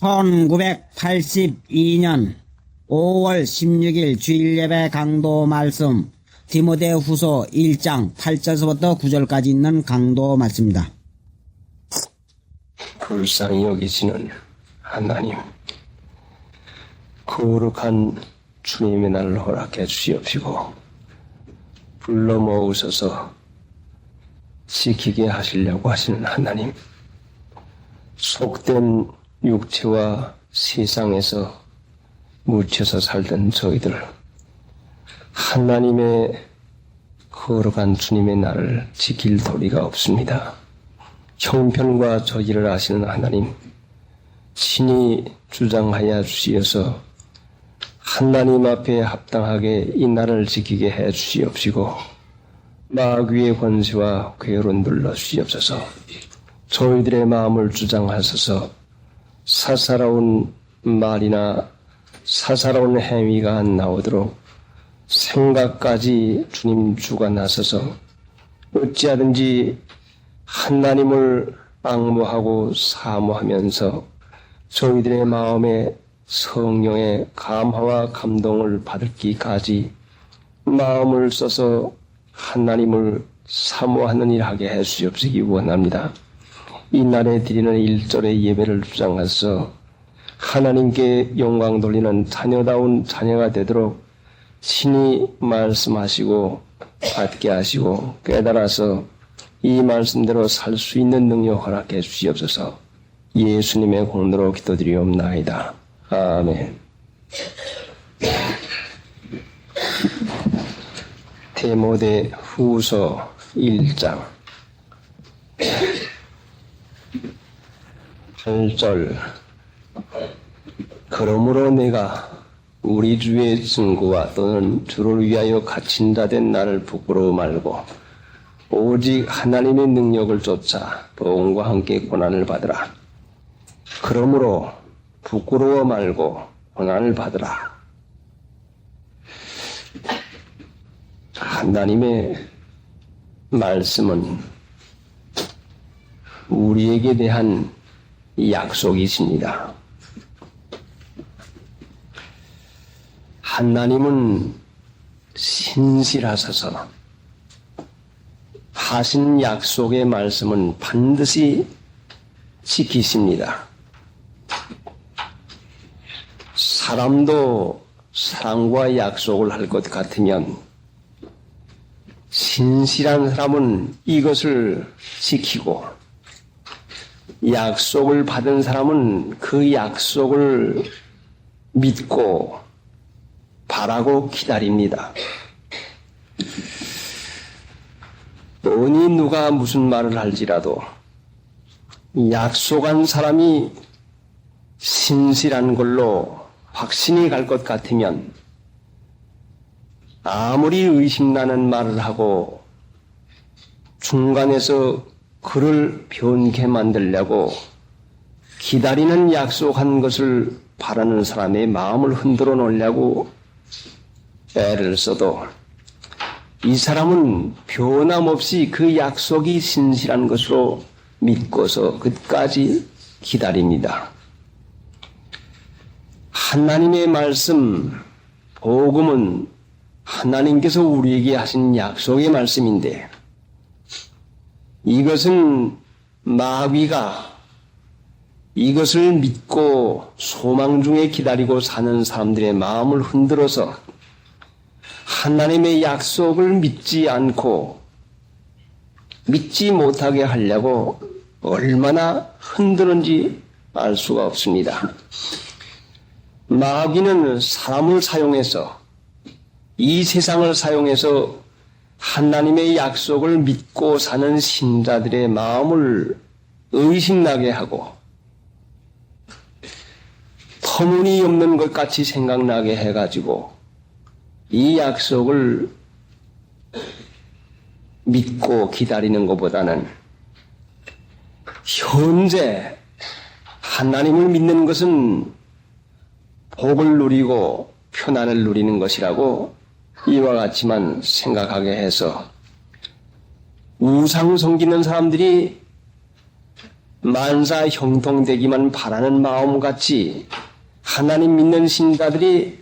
1982년 5월 16일 주일예배 강도 말씀 디모데후서 1장 8절서부터 9절까지 있는 강도 말씀입니다. 불쌍히 여기시는 하나님, 거룩한 주님의 날을 허락해 주시옵시고 불러 모으셔서 지키게 하시려고 하시는 하나님, 속된 육체와 세상에서 묻혀서 살던 저희들, 하나님의 거룩한 주님의 날을 지킬 도리가 없습니다. 형편과 저지를 아시는 하나님, 친히 주장하여 주시어서 하나님 앞에 합당하게 이 날을 지키게 해 주시옵시고 마귀의 권세와 괴로 눌러 주시옵소서. 저희들의 마음을 주장하셔서 사사로운 말이나 사사로운 행위가 안 나오도록 생각까지 주님 주관하셔서 어찌하든지 하나님을 앙모하고 사모하면서 저희들의 마음에 성령의 감화와 감동을 받을기까지 마음을 써서 하나님을 사모하는 일 하게 해 주시옵시기 원합니다. 이 날에 드리는 1절의 예배를 주장하셔서 하나님께 영광 돌리는 자녀다운 자녀가 되도록 신이 말씀하시고 받게 하시고 깨달아서 이 말씀대로 살 수 있는 능력 허락해 주시옵소서. 예수님의 공로로 기도드리옵나이다. 아멘. 디모데 후서 1장 8절. 그러므로 내가 우리 주의 증거와 또는 주를 위하여 갇힌 자 된 나를 부끄러워 말고 오직 하나님의 능력을 쫓아 복음과 함께 고난을 받으라. 그러므로 부끄러워 말고 고난을 받으라. 하나님의 말씀은 우리에게 대한 약속이십니다. 하나님은 신실하셔서 하신 약속의 말씀은 반드시 지키십니다. 사람도 사람과 약속을 할 것 같으면 신실한 사람은 이것을 지키고 약속을 받은 사람은 그 약속을 믿고 바라고 기다립니다. 어느 누가 무슨 말을 할지라도 약속한 사람이 신실한 걸로 확신이 갈 것 같으면 아무리 의심나는 말을 하고 중간에서 그를 변케 만들려고 기다리는 약속한 것을 바라는 사람의 마음을 흔들어 놓으려고 애를 써도 이 사람은 변함없이 그 약속이 신실한 것으로 믿고서 끝까지 기다립니다. 하나님의 말씀, 복음은 하나님께서 우리에게 하신 약속의 말씀인데 이것은 마귀가 이것을 믿고 소망 중에 기다리고 사는 사람들의 마음을 흔들어서 하나님의 약속을 믿지 않고 믿지 못하게 하려고 얼마나 흔드는지 알 수가 없습니다. 마귀는 사람을 사용해서 이 세상을 사용해서 하나님의 약속을 믿고 사는 신자들의 마음을 의심나게 하고 터무니없는 것 같이 생각나게 해가지고 이 약속을 믿고 기다리는 것보다는 현재 하나님을 믿는 것은 복을 누리고 편안을 누리는 것이라고 이와 같지만 생각하게 해서 우상 섬기는 사람들이 만사 형통되기만 바라는 마음같이 하나님 믿는 신자들이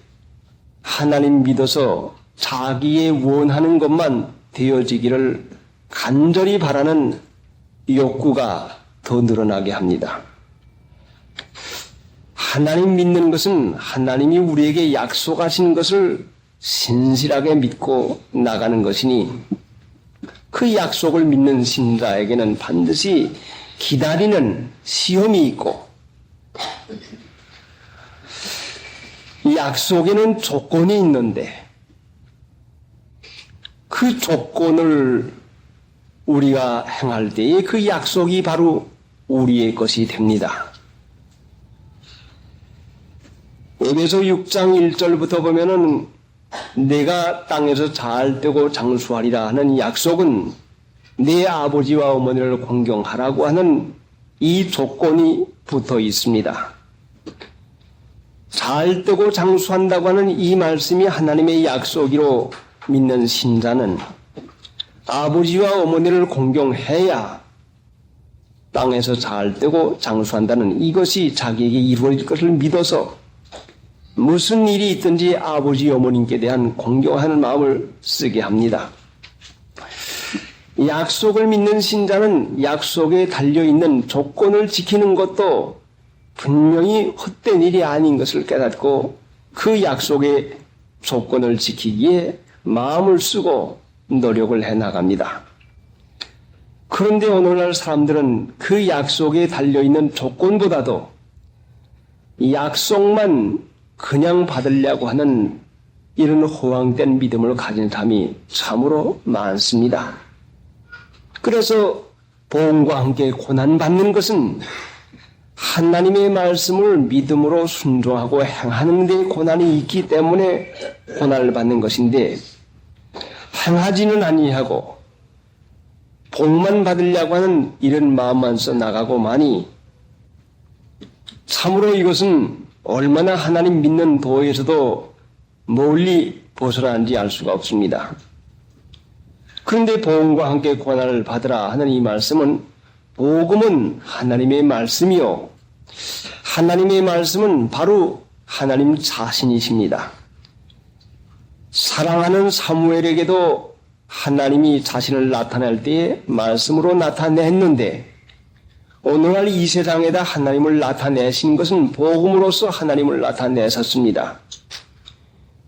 하나님 믿어서 자기의 원하는 것만 되어지기를 간절히 바라는 욕구가 더 늘어나게 합니다. 하나님 믿는 것은 하나님이 우리에게 약속하신 것을 신실하게 믿고 나가는 것이니 그 약속을 믿는 신자에게는 반드시 기다리는 시험이 있고 약속에는 조건이 있는데 그 조건을 우리가 행할 때에 그 약속이 바로 우리의 것이 됩니다. 에베소 6장 1절부터 보면은 내가 땅에서 잘 되고 장수하리라 하는 약속은 내 아버지와 어머니를 공경하라고 하는 이 조건이 붙어 있습니다. 잘 되고 장수한다고 하는 이 말씀이 하나님의 약속이로 믿는 신자는 아버지와 어머니를 공경해야 땅에서 잘 되고 장수한다는 이것이 자기에게 이루어질 것을 믿어서 무슨 일이 있든지 아버지 어머님께 대한 공경하는 마음을 쓰게 합니다. 약속을 믿는 신자는 약속에 달려있는 조건을 지키는 것도 분명히 헛된 일이 아닌 것을 깨닫고 그 약속의 조건을 지키기에 마음을 쓰고 노력을 해나갑니다. 그런데 오늘날 사람들은 그 약속에 달려있는 조건보다도 약속만 그냥 받으려고 하는 이런 허황된 믿음을 가진 사람이 참으로 많습니다. 그래서 보험과 함께 고난받는 것은 하나님의 말씀을 믿음으로 순종하고 행하는 데 고난이 있기 때문에 고난을 받는 것인데 행하지는 아니하고 복만 받으려고 하는 이런 마음만 써 나가고만이 참으로 이것은 얼마나 하나님 믿는 도에서도 멀리 벗어나는지 알 수가 없습니다. 그런데 복음과 함께 고난을 받으라 하는 이 말씀은 복음은 하나님의 말씀이요. 하나님의 말씀은 바로 하나님 자신이십니다. 사랑하는 사무엘에게도 하나님이 자신을 나타낼 때에 말씀으로 나타냈는데 오늘날 이 세상에다 하나님을 나타내신 것은 복음으로서 하나님을 나타내셨습니다.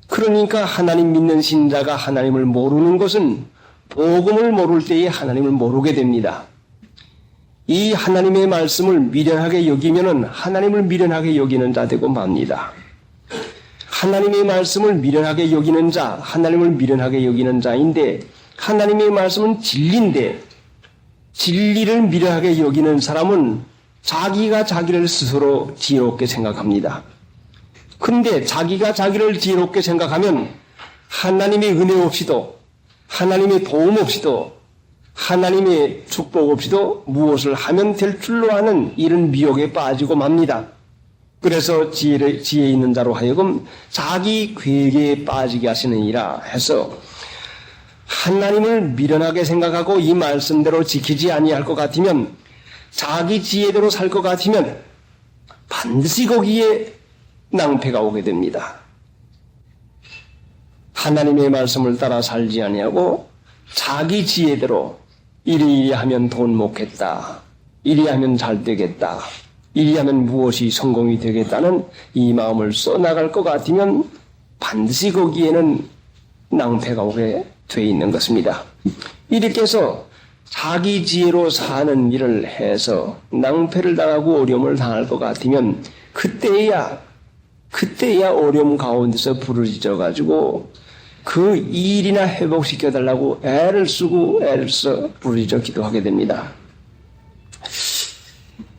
그러니까 하나님 믿는 신자가 하나님을 모르는 것은 복음을 모를 때에 하나님을 모르게 됩니다. 이 하나님의 말씀을 미련하게 여기면은 하나님을 미련하게 여기는 자 되고 맙니다. 하나님의 말씀을 미련하게 여기는 자, 하나님을 미련하게 여기는 자인데 하나님의 말씀은 진리인데 진리를 미련하게 여기는 사람은 자기가 자기를 스스로 지혜롭게 생각합니다. 그런데 자기가 자기를 지혜롭게 생각하면 하나님의 은혜 없이도 하나님의 도움 없이도 하나님의 축복 없이도 무엇을 하면 될 줄로 아는 이런 미혹에 빠지고 맙니다. 그래서 지혜 있는 자로 하여금 자기 괴계에 빠지게 하시느니라 해서 하나님을 미련하게 생각하고 이 말씀대로 지키지 아니할 것 같으면 자기 지혜대로 살 것 같으면 반드시 거기에 낭패가 오게 됩니다. 하나님의 말씀을 따라 살지 아니하고 자기 지혜대로 이리 하면 돈 먹겠다, 이리 하면 잘 되겠다, 이리 하면 무엇이 성공이 되겠다는 이 마음을 써나갈 것 같으면 반드시 거기에는 낭패가 오게 돼 있는 것입니다. 이렇게 해서 자기 지혜로 사는 일을 해서 낭패를 당하고 어려움을 당할 것 같으면 그때야 어려움 가운데서 부르짖어 가지고 그 일이나 회복시켜 달라고 애를 써 부르짖어 기도하게 됩니다.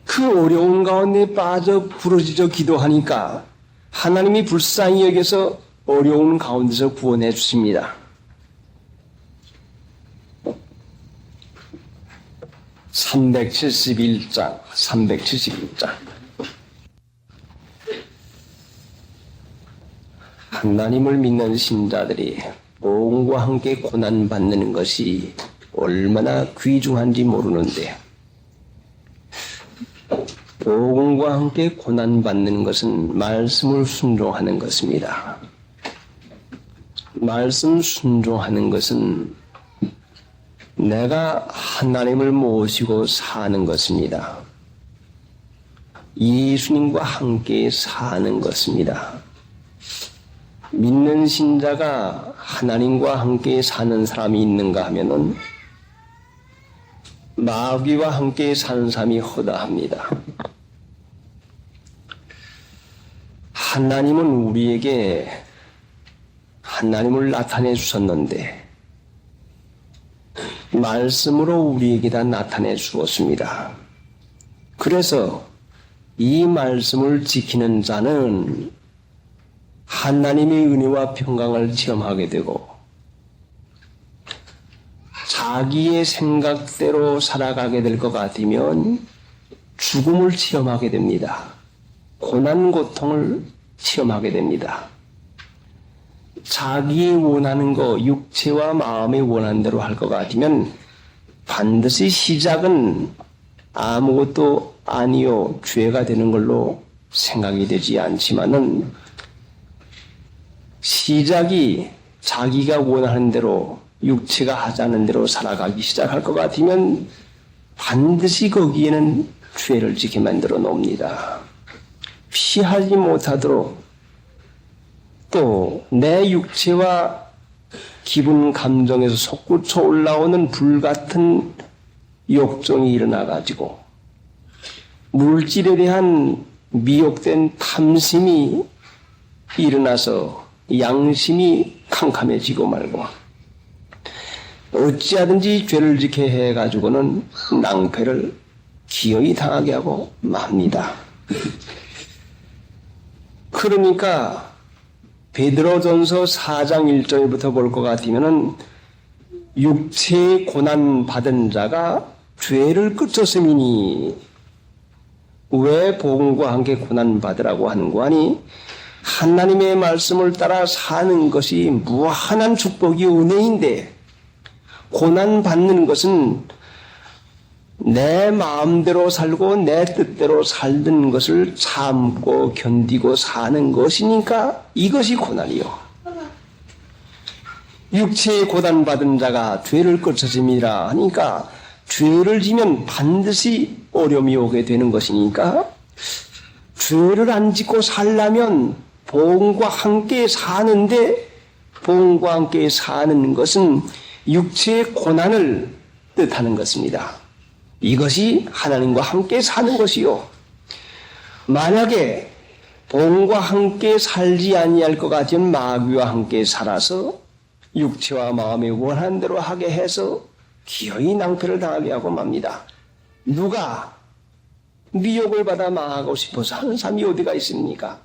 그 어려운 가운데 빠져 부르짖어 기도하니까 하나님이 불쌍히 여겨서 어려운 가운데서 구원해 주십니다. 371장 하나님을 믿는 신자들이 복음과 함께 고난받는 것이 얼마나 귀중한지 모르는데 복음과 함께 고난받는 것은 말씀을 순종하는 것입니다. 말씀 순종하는 것은 내가 하나님을 모시고 사는 것입니다. 예수님과 함께 사는 것입니다. 믿는 신자가 하나님과 함께 사는 사람이 있는가 하면은 마귀와 함께 사는 사람이 허다합니다. 하나님은 우리에게 하나님을 나타내 주셨는데 말씀으로 우리에게 다 나타내 주었습니다. 그래서 이 말씀을 지키는 자는 하나님의 은혜와 평강을 체험하게 되고 자기의 생각대로 살아가게 될 것 같으면 죽음을 체험하게 됩니다. 고난 고통을 체험하게 됩니다. 자기의 원하는 거, 육체와 마음의 원하는 대로 할 것 같으면 반드시 시작은 아무것도 아니요 죄가 되는 걸로 생각이 되지 않지만은 시작이 자기가 원하는 대로 육체가 하자는 대로 살아가기 시작할 것 같으면 반드시 거기에는 죄를 지게 만들어 놓습니다. 피하지 못하도록 또 내 육체와 기분 감정에서 솟구쳐 올라오는 불같은 욕정이 일어나가지고 물질에 대한 미혹된 탐심이 일어나서 양심이 캄캄해지고 말고 어찌하든지 죄를 지게 해가지고는 낭패를 기어이 당하게 하고 맙니다. 그러니까 베드로전서 4장 1절부터 볼 것 같으면은 육체의 고난 받은 자가 죄를 끝쳤음이니 왜 복음과 함께 고난 받으라고 하는 거 아니? 하나님의 말씀을 따라 사는 것이 무한한 축복이 은혜인데 고난 받는 것은 내 마음대로 살고 내 뜻대로 살던 것을 참고 견디고 사는 것이니까 이것이 고난이요. 육체의 고난받은 자가 죄를 끝쳤음이라 하니까 죄를 지면 반드시 어려움이 오게 되는 것이니까 죄를 안 짓고 살려면 복음과 함께 사는데 복음과 함께 사는 것은 육체의 고난을 뜻하는 것입니다. 이것이 하나님과 함께 사는 것이요. 만약에 복음과 함께 살지 아니할 것 같으면 마귀와 함께 살아서 육체와 마음이 원하는 대로 하게 해서 기어이 낭패를 당하게 하고 맙니다. 누가 미혹을 받아 망하고 싶어서 하는 사람이 어디가 있습니까?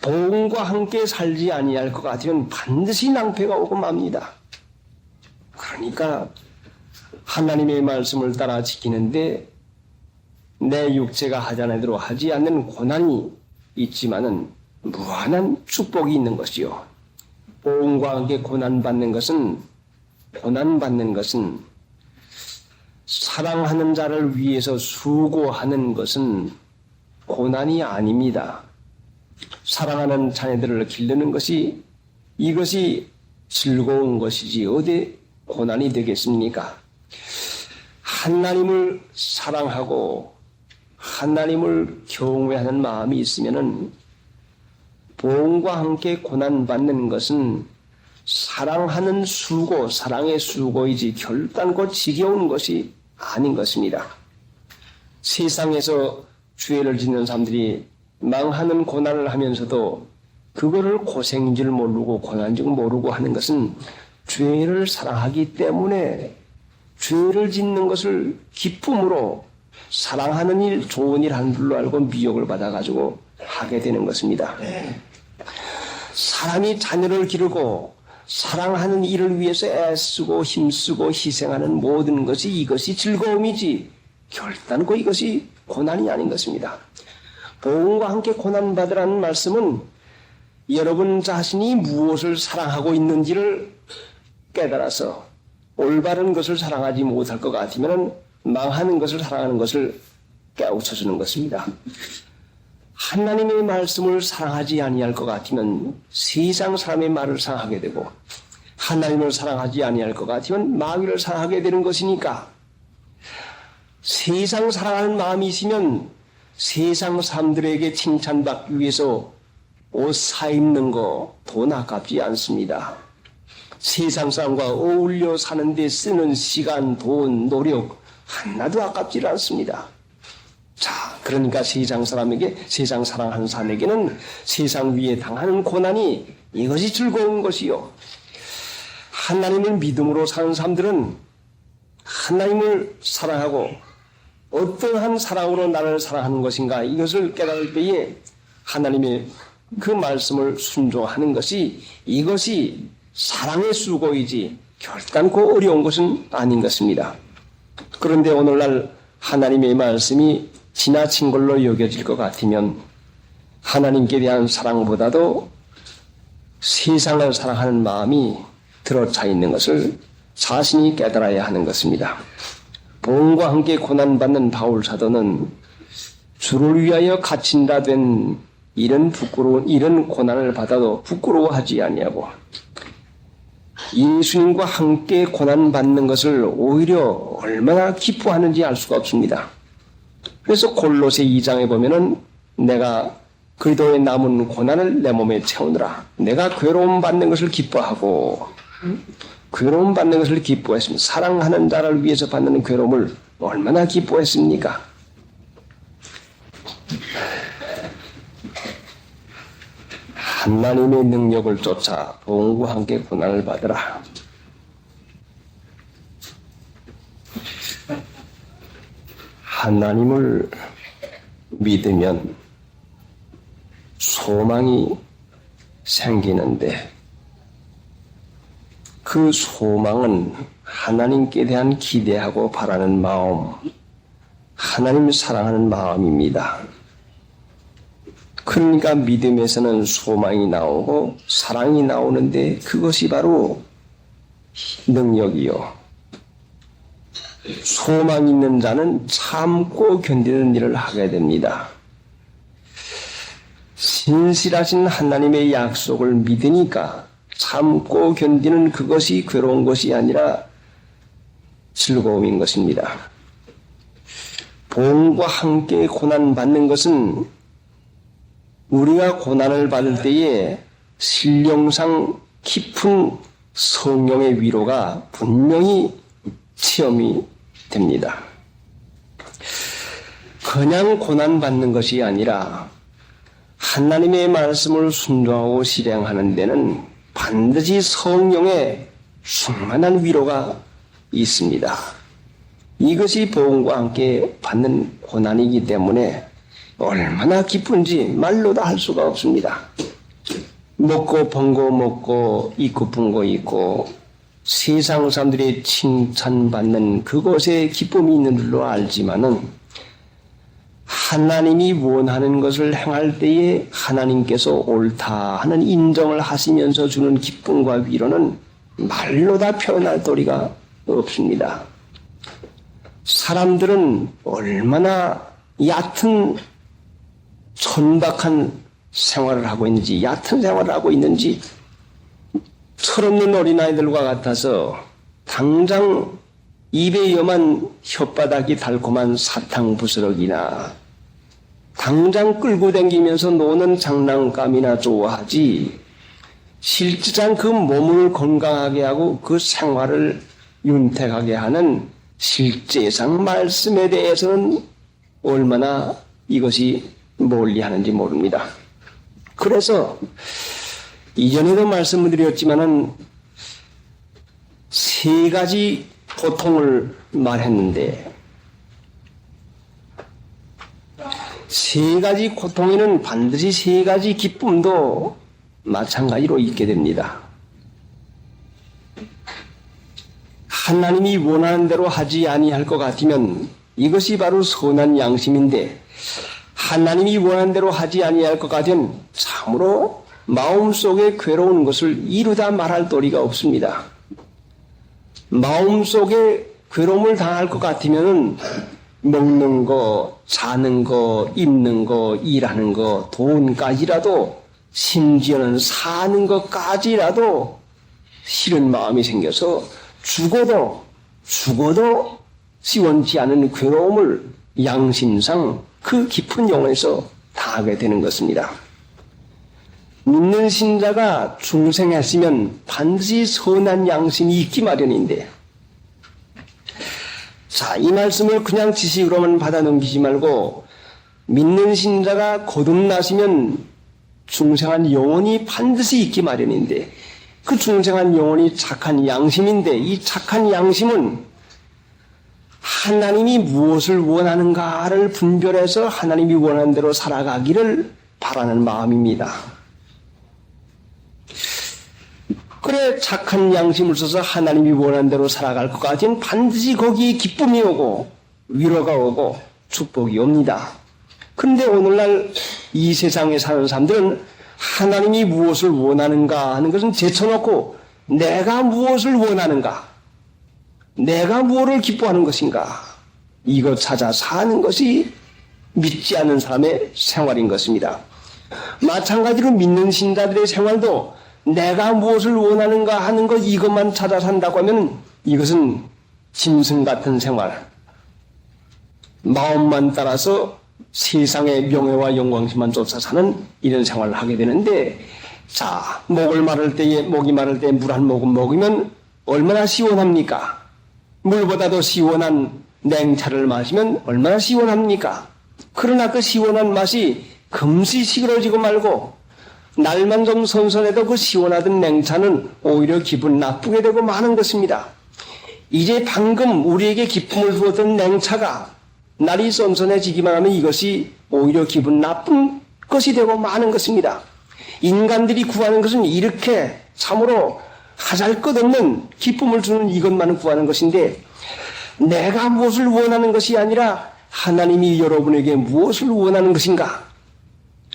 복음과 함께 살지 아니할 것 같으면 반드시 낭패가 오고 맙니다. 그러니까 하나님의 말씀을 따라 지키는데 내 육체가 하자는 대로 하지 않는 고난이 있지만은 무한한 축복이 있는 것이요. 복음과 함께 고난받는 것은 사랑하는 자를 위해서 수고하는 것은 고난이 아닙니다. 사랑하는 자녀들을 기르는 것이 이것이 즐거운 것이지 어디 고난이 되겠습니까? 하나님을 사랑하고 하나님을 경외하는 마음이 있으면은 복음과 함께 고난받는 것은 사랑하는 수고, 사랑의 수고이지 결단코 지겨운 것이 아닌 것입니다. 세상에서 죄를 짓는 사람들이 망하는 고난을 하면서도 그거를 고생인 줄 모르고 고난인 줄 모르고 하는 것은 죄를 사랑하기 때문에 죄를 짓는 것을 기쁨으로 사랑하는 일, 좋은 일 하는 줄로 알고 미혹을 받아가지고 하게 되는 것입니다. 사람이 자녀를 기르고 사랑하는 일을 위해서 애쓰고 힘쓰고 희생하는 모든 것이 이것이 즐거움이지 결단코 이것이 고난이 아닌 것입니다. 복음과 함께 고난받으라는 말씀은 여러분 자신이 무엇을 사랑하고 있는지를 깨달아서 올바른 것을 사랑하지 못할 것 같으면 망하는 것을 사랑하는 것을 깨우쳐주는 것입니다. 하나님의 말씀을 사랑하지 아니할 것 같으면 세상 사람의 말을 사랑하게 되고, 하나님을 사랑하지 아니할 것 같으면 마귀를 사랑하게 되는 것이니까, 세상 사랑하는 마음이 있으면 세상 사람들에게 칭찬받기 위해서 옷 사입는 거 돈 아깝지 않습니다. 세상 사람과 어울려 사는데 쓰는 시간, 돈, 노력 하나도 아깝지 않습니다. 자, 그러니까 세상 사람에게, 세상 사랑하는 사람에게는 세상 위에 당하는 고난이 이것이 즐거운 것이요. 하나님을 믿음으로 사는 사람들은 하나님을 사랑하고 어떠한 사랑으로 나를 사랑하는 것인가 이것을 깨달을 때에 하나님의 그 말씀을 순종하는 것이, 이것이 사랑의 수고이지 결단코 어려운 것은 아닌 것입니다. 그런데 오늘날 하나님의 말씀이 지나친 걸로 여겨질 것 같으면 하나님께 대한 사랑보다도 세상을 사랑하는 마음이 들어차 있는 것을 자신이 깨달아야 하는 것입니다. 복음과 함께 고난받는 바울 사도는 주를 위하여 갇힌다 된 이런 고난을 받아도 부끄러워하지 아니하고 예수님과 함께 고난받는 것을 오히려 얼마나 기뻐하는지 알 수가 없습니다. 그래서 골로새 2장에 보면은 내가 그리스도의 남은 고난을 내 몸에 채우느라 내가 괴로움 받는 것을 기뻐하고, 괴로움 받는 것을 기뻐했습니다. 사랑하는 자를 위해서 받는 괴로움을 얼마나 기뻐했습니까? 하나님의 능력을 쫓아 복음과 함께 고난을 받으라. 하나님을 믿으면 소망이 생기는데, 그 소망은 하나님께 대한 기대하고 바라는 마음, 하나님을 사랑하는 마음입니다. 그러니까 믿음에서는 소망이 나오고 사랑이 나오는데 그것이 바로 능력이요. 소망 있는 자는 참고 견디는 일을 하게 됩니다. 신실하신 하나님의 약속을 믿으니까 참고 견디는 그것이 괴로운 것이 아니라 즐거움인 것입니다. 복음과 함께 고난받는 것은 우리가 고난을 받을 때에 신령상 깊은 성령의 위로가 분명히 체험이 됩니다. 그냥 고난받는 것이 아니라 하나님의 말씀을 순종하고 실행하는 데는 반드시 성령의 충만한 위로가 있습니다. 이것이 복음과 함께 받는 고난이기 때문에 얼마나 기쁜지 말로 다 할 수가 없습니다. 먹고 번 거 먹고 입고 본 거 입고 세상 사람들이 칭찬받는 그것에 기쁨이 있는 줄로 알지만은 하나님이 원하는 것을 행할 때에 하나님께서 옳다 하는 인정을 하시면서 주는 기쁨과 위로는 말로 다 표현할 도리가 없습니다. 사람들은 얼마나 얕은 천박한 생활을 하고 있는지, 얕은 생활을 하고 있는지, 철없는 어린아이들과 같아서 당장 입에 염한 혓바닥이 달콤한 사탕 부스러기나 당장 끌고 다니면서 노는 장난감이나 좋아하지, 실제상 그 몸을 건강하게 하고 그 생활을 윤택하게 하는 실제상 말씀에 대해서는 얼마나 이것이 멀리 하는지 모릅니다. 그래서 이전에도 말씀을 드렸지만은 세 가지 고통을 말했는데, 세 가지 고통에는 반드시 세 가지 기쁨도 마찬가지로 있게 됩니다. 하나님이 원하는 대로 하지 아니할 것 같으면 이것이 바로 선한 양심인데, 하나님이 원하는 대로 하지 아니할 것 같으면 참으로 마음속에 괴로운 것을 이루다 말할 도리가 없습니다. 마음속에 괴로움을 당할 것 같으면 먹는 거, 자는 거, 입는 거, 일하는 거, 돈까지라도, 심지어는 사는 것까지라도 싫은 마음이 생겨서 죽어도 시원치 않은 괴로움을 양심상 그 깊은 영혼에서 당하게 되는 것입니다. 믿는 신자가 중생했으면 반드시 선한 양심이 있기 마련인데, 자, 이 말씀을 그냥 지식으로만 받아 넘기지 말고 믿는 신자가 거듭나시면 중생한 영혼이 반드시 있기 마련인데, 그 중생한 영혼이 착한 양심인데, 이 착한 양심은 하나님이 무엇을 원하는가를 분별해서 하나님이 원하는 대로 살아가기를 바라는 마음입니다. 그래, 착한 양심을 써서 하나님이 원하는 대로 살아갈 것까지는 반드시 거기에 기쁨이 오고 위로가 오고 축복이 옵니다. 그런데 오늘날 이 세상에 사는 사람들은 하나님이 무엇을 원하는가 하는 것은 제쳐놓고 내가 무엇을 원하는가, 내가 무엇을 기뻐하는 것인가, 이것 찾아 사는 것이 믿지 않는 사람의 생활인 것입니다. 마찬가지로 믿는 신자들의 생활도 내가 무엇을 원하는가 하는 것, 이것만 찾아 산다고 하면 이것은 짐승 같은 생활, 마음만 따라서 세상의 명예와 영광심만 쫓아 사는 이런 생활을 하게 되는데, 자, 목이 마를 때에 물 한 모금 먹으면 얼마나 시원합니까? 물보다도 시원한 냉차를 마시면 얼마나 시원합니까? 그러나 그 시원한 맛이 금시 시끄러지고 말고 날만 좀 선선해도 그 시원하던 냉차는 오히려 기분 나쁘게 되고 마는 것입니다. 이제 방금 우리에게 기쁨을 주었던 냉차가 날이 선선해지기만 하면 이것이 오히려 기분 나쁜 것이 되고 마는 것입니다. 인간들이 구하는 것은 이렇게 참으로 하잘것없는 기쁨을 주는 이것만을 구하는 것인데, 내가 무엇을 원하는 것이 아니라 하나님이 여러분에게 무엇을 원하는 것인가,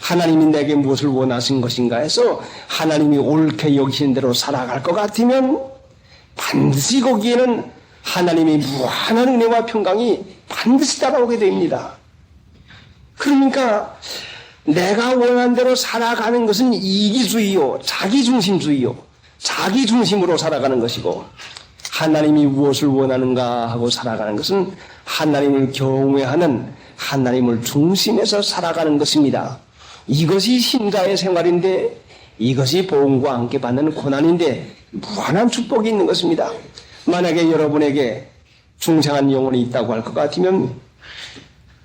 하나님이 내게 무엇을 원하신 것인가 해서 하나님이 옳게 여기신 대로 살아갈 것 같으면 반드시 거기에는 하나님의 무한한 은혜와 평강이 반드시 따라오게 됩니다. 그러니까 내가 원하는 대로 살아가는 것은 이기주의요, 자기중심주의요, 자기중심으로 살아가는 것이고, 하나님이 무엇을 원하는가 하고 살아가는 것은 하나님을 경외하는, 하나님을 중심에서 살아가는 것입니다. 이것이 신자의 생활인데, 이것이 복음과 함께 받는 고난인데 무한한 축복이 있는 것입니다. 만약에 여러분에게 중생한 영혼이 있다고 할 것 같으면,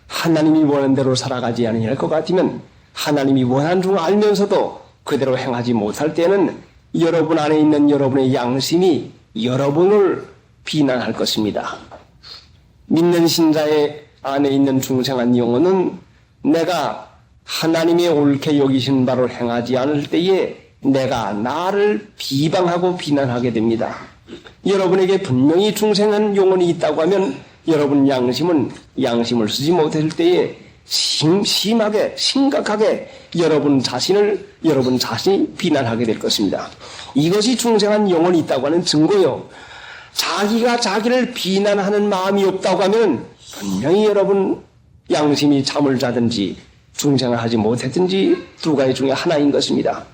하나님이 원하는 대로 살아가지 않으냐 할 것 같으면, 하나님이 원하는 줄 알면서도 그대로 행하지 못할 때는 여러분 안에 있는 여러분의 양심이 여러분을 비난할 것입니다. 믿는 신자의 안에 있는 중생한 영혼은 내가 하나님의 옳게 여기신 바를 행하지 않을 때에 내가 나를 비방하고 비난하게 됩니다. 여러분에게 분명히 중생한 영혼이 있다고 하면 여러분 양심을 쓰지 못했을 때에 심하게 심각하게 여러분 자신이 비난하게 될 것입니다. 이것이 중생한 영혼이 있다고 하는 증거요. 자기가 자기를 비난하는 마음이 없다고 하면 분명히 여러분 양심이 잠을 자든지 중생을 하지 못했든지 두 가지 중에 하나인 것입니다.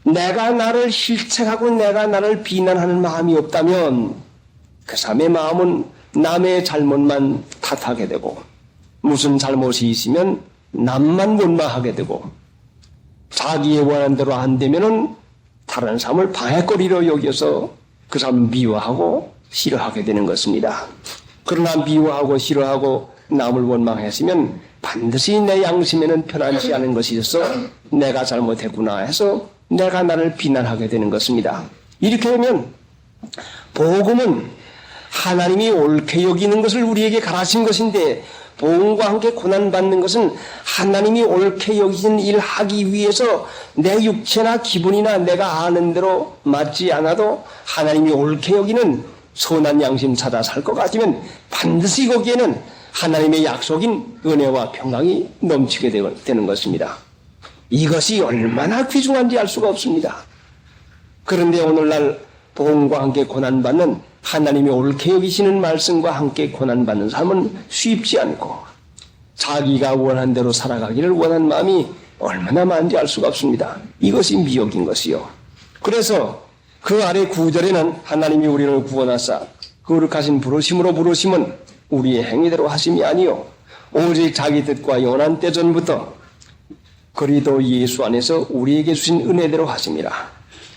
내가 나를 실책하고 내가 나를 비난하는 마음이 없다면 그 사람의 마음은 남의 잘못만 탓하게 되고, 무슨 잘못이 있으면 남만 원망하게 되고, 자기의 원하는 대로 안 되면은 다른 사람을 방해거리로 여겨서 그 사람을 미워하고 싫어하게 되는 것입니다. 그러나 미워하고 싫어하고 남을 원망했으면 반드시 내 양심에는 편안치 않은 것이 있어서 내가 잘못했구나 해서 내가 나를 비난하게 되는 것입니다. 이렇게 되면 복음은 하나님이 옳게 여기는 것을 우리에게 가르친 것인데, 복음과 함께 고난받는 것은 하나님이 옳게 여기는 일을 하기 위해서 내 육체나 기분이나 내가 아는 대로 맞지 않아도 하나님이 옳게 여기는 선한 양심 찾아 살 것 같으면 반드시 거기에는 하나님의 약속인 은혜와 평강이 넘치게 되는 것입니다. 이것이 얼마나 귀중한지 알 수가 없습니다. 그런데 오늘날 복음과 함께 고난받는 하나님이 옳게 여기시는 말씀과 함께 고난받는 삶은 쉽지 않고 자기가 원한 대로 살아가기를 원하는 마음이 얼마나 많은지 알 수가 없습니다. 이것이 미혹인 것이요. 그래서 그 아래 9절에는 하나님이 우리를 구원하사 거룩하신 부르심으로 부르심은 우리의 행위대로 하심이 아니요 오직 자기 뜻과 영원한 때 전부터 그리스도 예수 안에서 우리에게 주신 은혜대로 하심이라.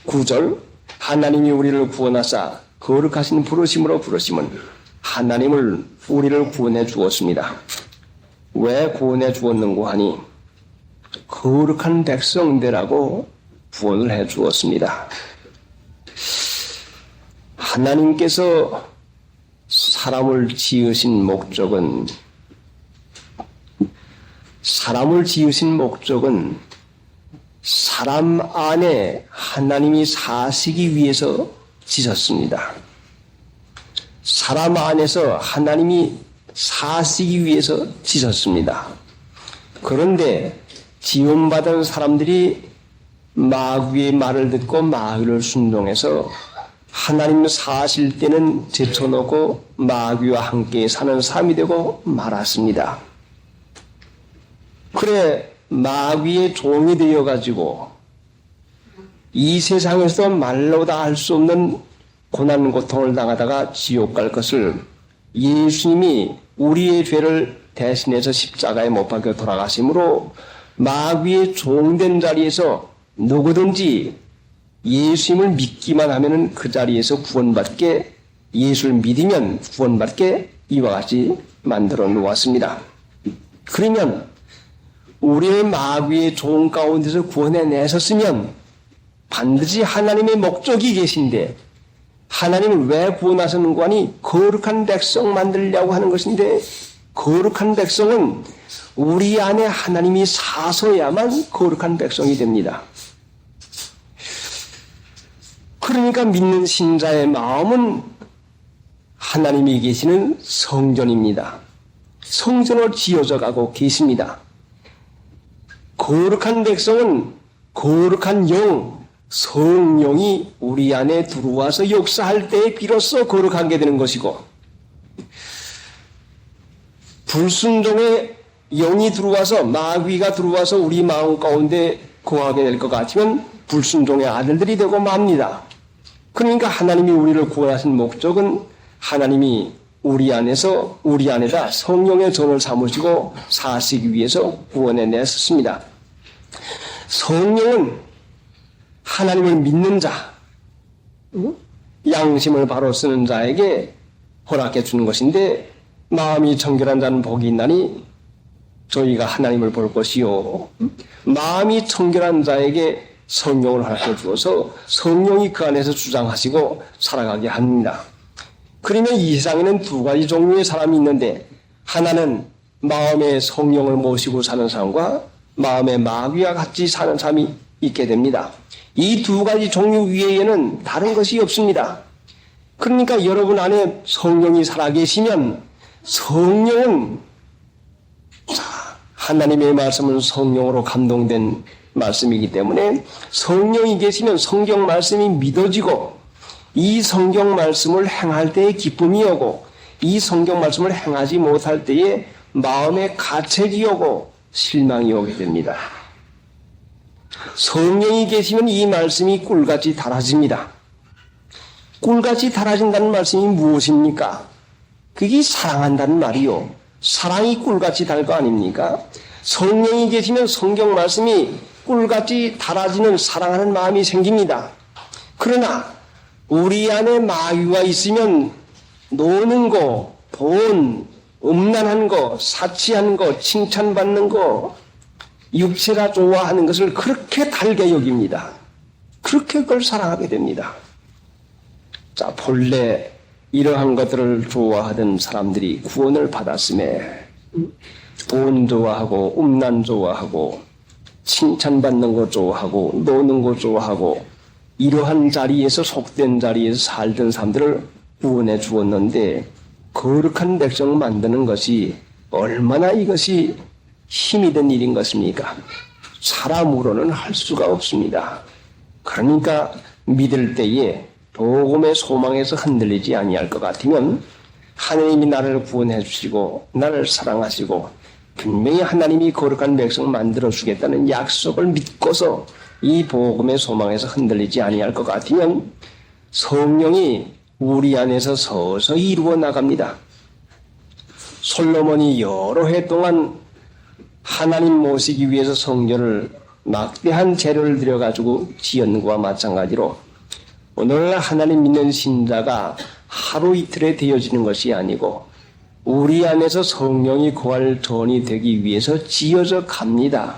9절 하나님이 우리를 구원하사 거룩하신 부르심으로 부르심은 하나님을 우리를 구원해 주었습니다. 왜 구원해 주었는고 하니 거룩한 백성되라고 구원을 해 주었습니다. 하나님께서 사람을 지으신 목적은 사람 안에 하나님이 사시기 위해서 지셨습니다. 사람 안에서 하나님이 사시기 위해서 지셨습니다. 그런데 지음받은 사람들이 마귀의 말을 듣고 마귀를 순종해서 하나님 사실 때는 제쳐놓고 마귀와 함께 사는 삶이 되고 말았습니다. 그래 마귀의 종이 되어가지고 이 세상에서 말로 다 할 수 없는 고난 고통을 당하다가 지옥 갈 것을 예수님이 우리의 죄를 대신해서 십자가에 못 박혀 돌아가심으로 마귀의 종된 자리에서 누구든지 예수님을 믿기만 하면은 그 자리에서 구원받게, 예수를 믿으면 구원받게 이와 같이 만들어 놓았습니다. 그러면 우리를 마귀의 종 가운데서 구원해내셨으면 반드시 하나님의 목적이 계신데 하나님을 왜 구원하셨는가 하니 거룩한 백성 만들려고 하는 것인데 거룩한 백성은 우리 안에 하나님이 사서야만 거룩한 백성이 됩니다. 그러니까 믿는 신자의 마음은 하나님이 계시는 성전입니다. 성전으로 지어져 가고 계십니다. 거룩한 백성은 거룩한 영, 성령이 우리 안에 들어와서 역사할 때에 비로소 거룩하게 되는 것이고 불순종의 영이 들어와서 마귀가 들어와서 우리 마음 가운데 거하게 될 것 같으면 불순종의 아들들이 되고 맙니다. 그러니까 하나님이 우리를 구원하신 목적은 하나님이 우리 안에다 성령의 전을 삼으시고 사시기 위해서 구원해 냈습니다. 성령은 하나님을 믿는 자, 양심을 바로 쓰는 자에게 허락해 주는 것인데 마음이 정결한 자는 복이 있나니 저희가 하나님을 볼 것이요. 마음이 정결한 자에게 성령을 허락해 주어서 성령이 그 안에서 주장하시고 살아가게 합니다. 그러면 이 세상에는 두 가지 종류의 사람이 있는데 하나는 마음의 성령을 모시고 사는 사람과 마음의 마귀와 같이 사는 사람이 있게 됩니다. 이 두 가지 종류 위에는 다른 것이 없습니다. 그러니까 여러분 안에 성령이 살아계시면 성령은 하나님의 말씀은 성령으로 감동된 말씀이기 때문에 성령이 계시면 성경 말씀이 믿어지고 이 성경 말씀을 행할 때에 기쁨이 오고 이 성경 말씀을 행하지 못할 때에 마음에 가책이 오고 실망이 오게 됩니다. 성령이 계시면 이 말씀이 꿀같이 달아집니다. 꿀같이 달아진다는 말씀이 무엇입니까? 그게 사랑한다는 말이요. 사랑이 꿀같이 달 거 아닙니까? 성령이 계시면 성경 말씀이 꿀같이 달아지는 사랑하는 마음이 생깁니다. 그러나 우리 안에 마귀가 있으면 노는 거, 돈, 음란한 거, 사치하는 거, 칭찬받는 거, 육체가 좋아하는 것을 그렇게 달게 여깁니다. 그렇게 그걸 사랑하게 됩니다. 자, 본래 이러한 것들을 좋아하던 사람들이 구원을 받았음에 돈 좋아하고 음란 좋아하고 칭찬받는 거 좋아하고 노는 거 좋아하고 이러한 자리에서 속된 자리에서 살던 사람들을 구원해 주었는데 거룩한 백성을 만드는 것이 얼마나 이것이 힘이 된 일인 것입니까? 사람으로는 할 수가 없습니다. 그러니까 믿을 때에 복음의 소망에서 흔들리지 아니할 것 같으면 하나님이 나를 구원해 주시고 나를 사랑하시고 분명히 하나님이 거룩한 백성을 만들어 주겠다는 약속을 믿고서 이 복음의 소망에서 흔들리지 아니할 것 같으면 성령이 우리 안에서 서서히 이루어 나갑니다. 솔로몬이 여러 해 동안 하나님 모시기 위해서 성전을 막대한 재료를 들여가지고 지은 것과 마찬가지로 오늘날 하나님 믿는 신자가 하루 이틀에 되어지는 것이 아니고 우리 안에서 성령이 거할 전이 되기 위해서 지어져 갑니다.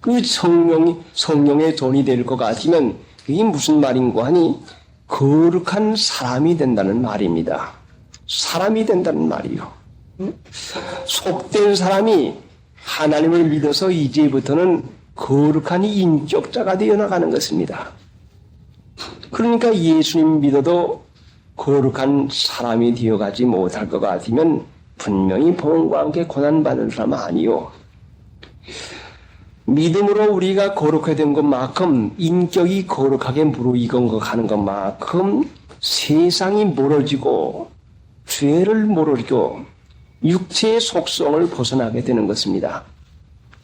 그 성령의 전이 될 것 같으면 그게 무슨 말인고 하니 거룩한 사람이 된다는 말입니다. 사람이 된다는 말이요. 속된 사람이 하나님을 믿어서 이제부터는 거룩한 인격자가 되어 나가는 것입니다. 그러니까 예수님 믿어도 거룩한 사람이 되어가지 못할 것 같으면 분명히 복음과 함께 고난받는 사람 아니요. 믿음으로 우리가 거룩하게 된 것만큼 인격이 거룩하게 무르익어 가는 것만큼 세상이 멀어지고 죄를 모르고 육체의 속성을 벗어나게 되는 것입니다.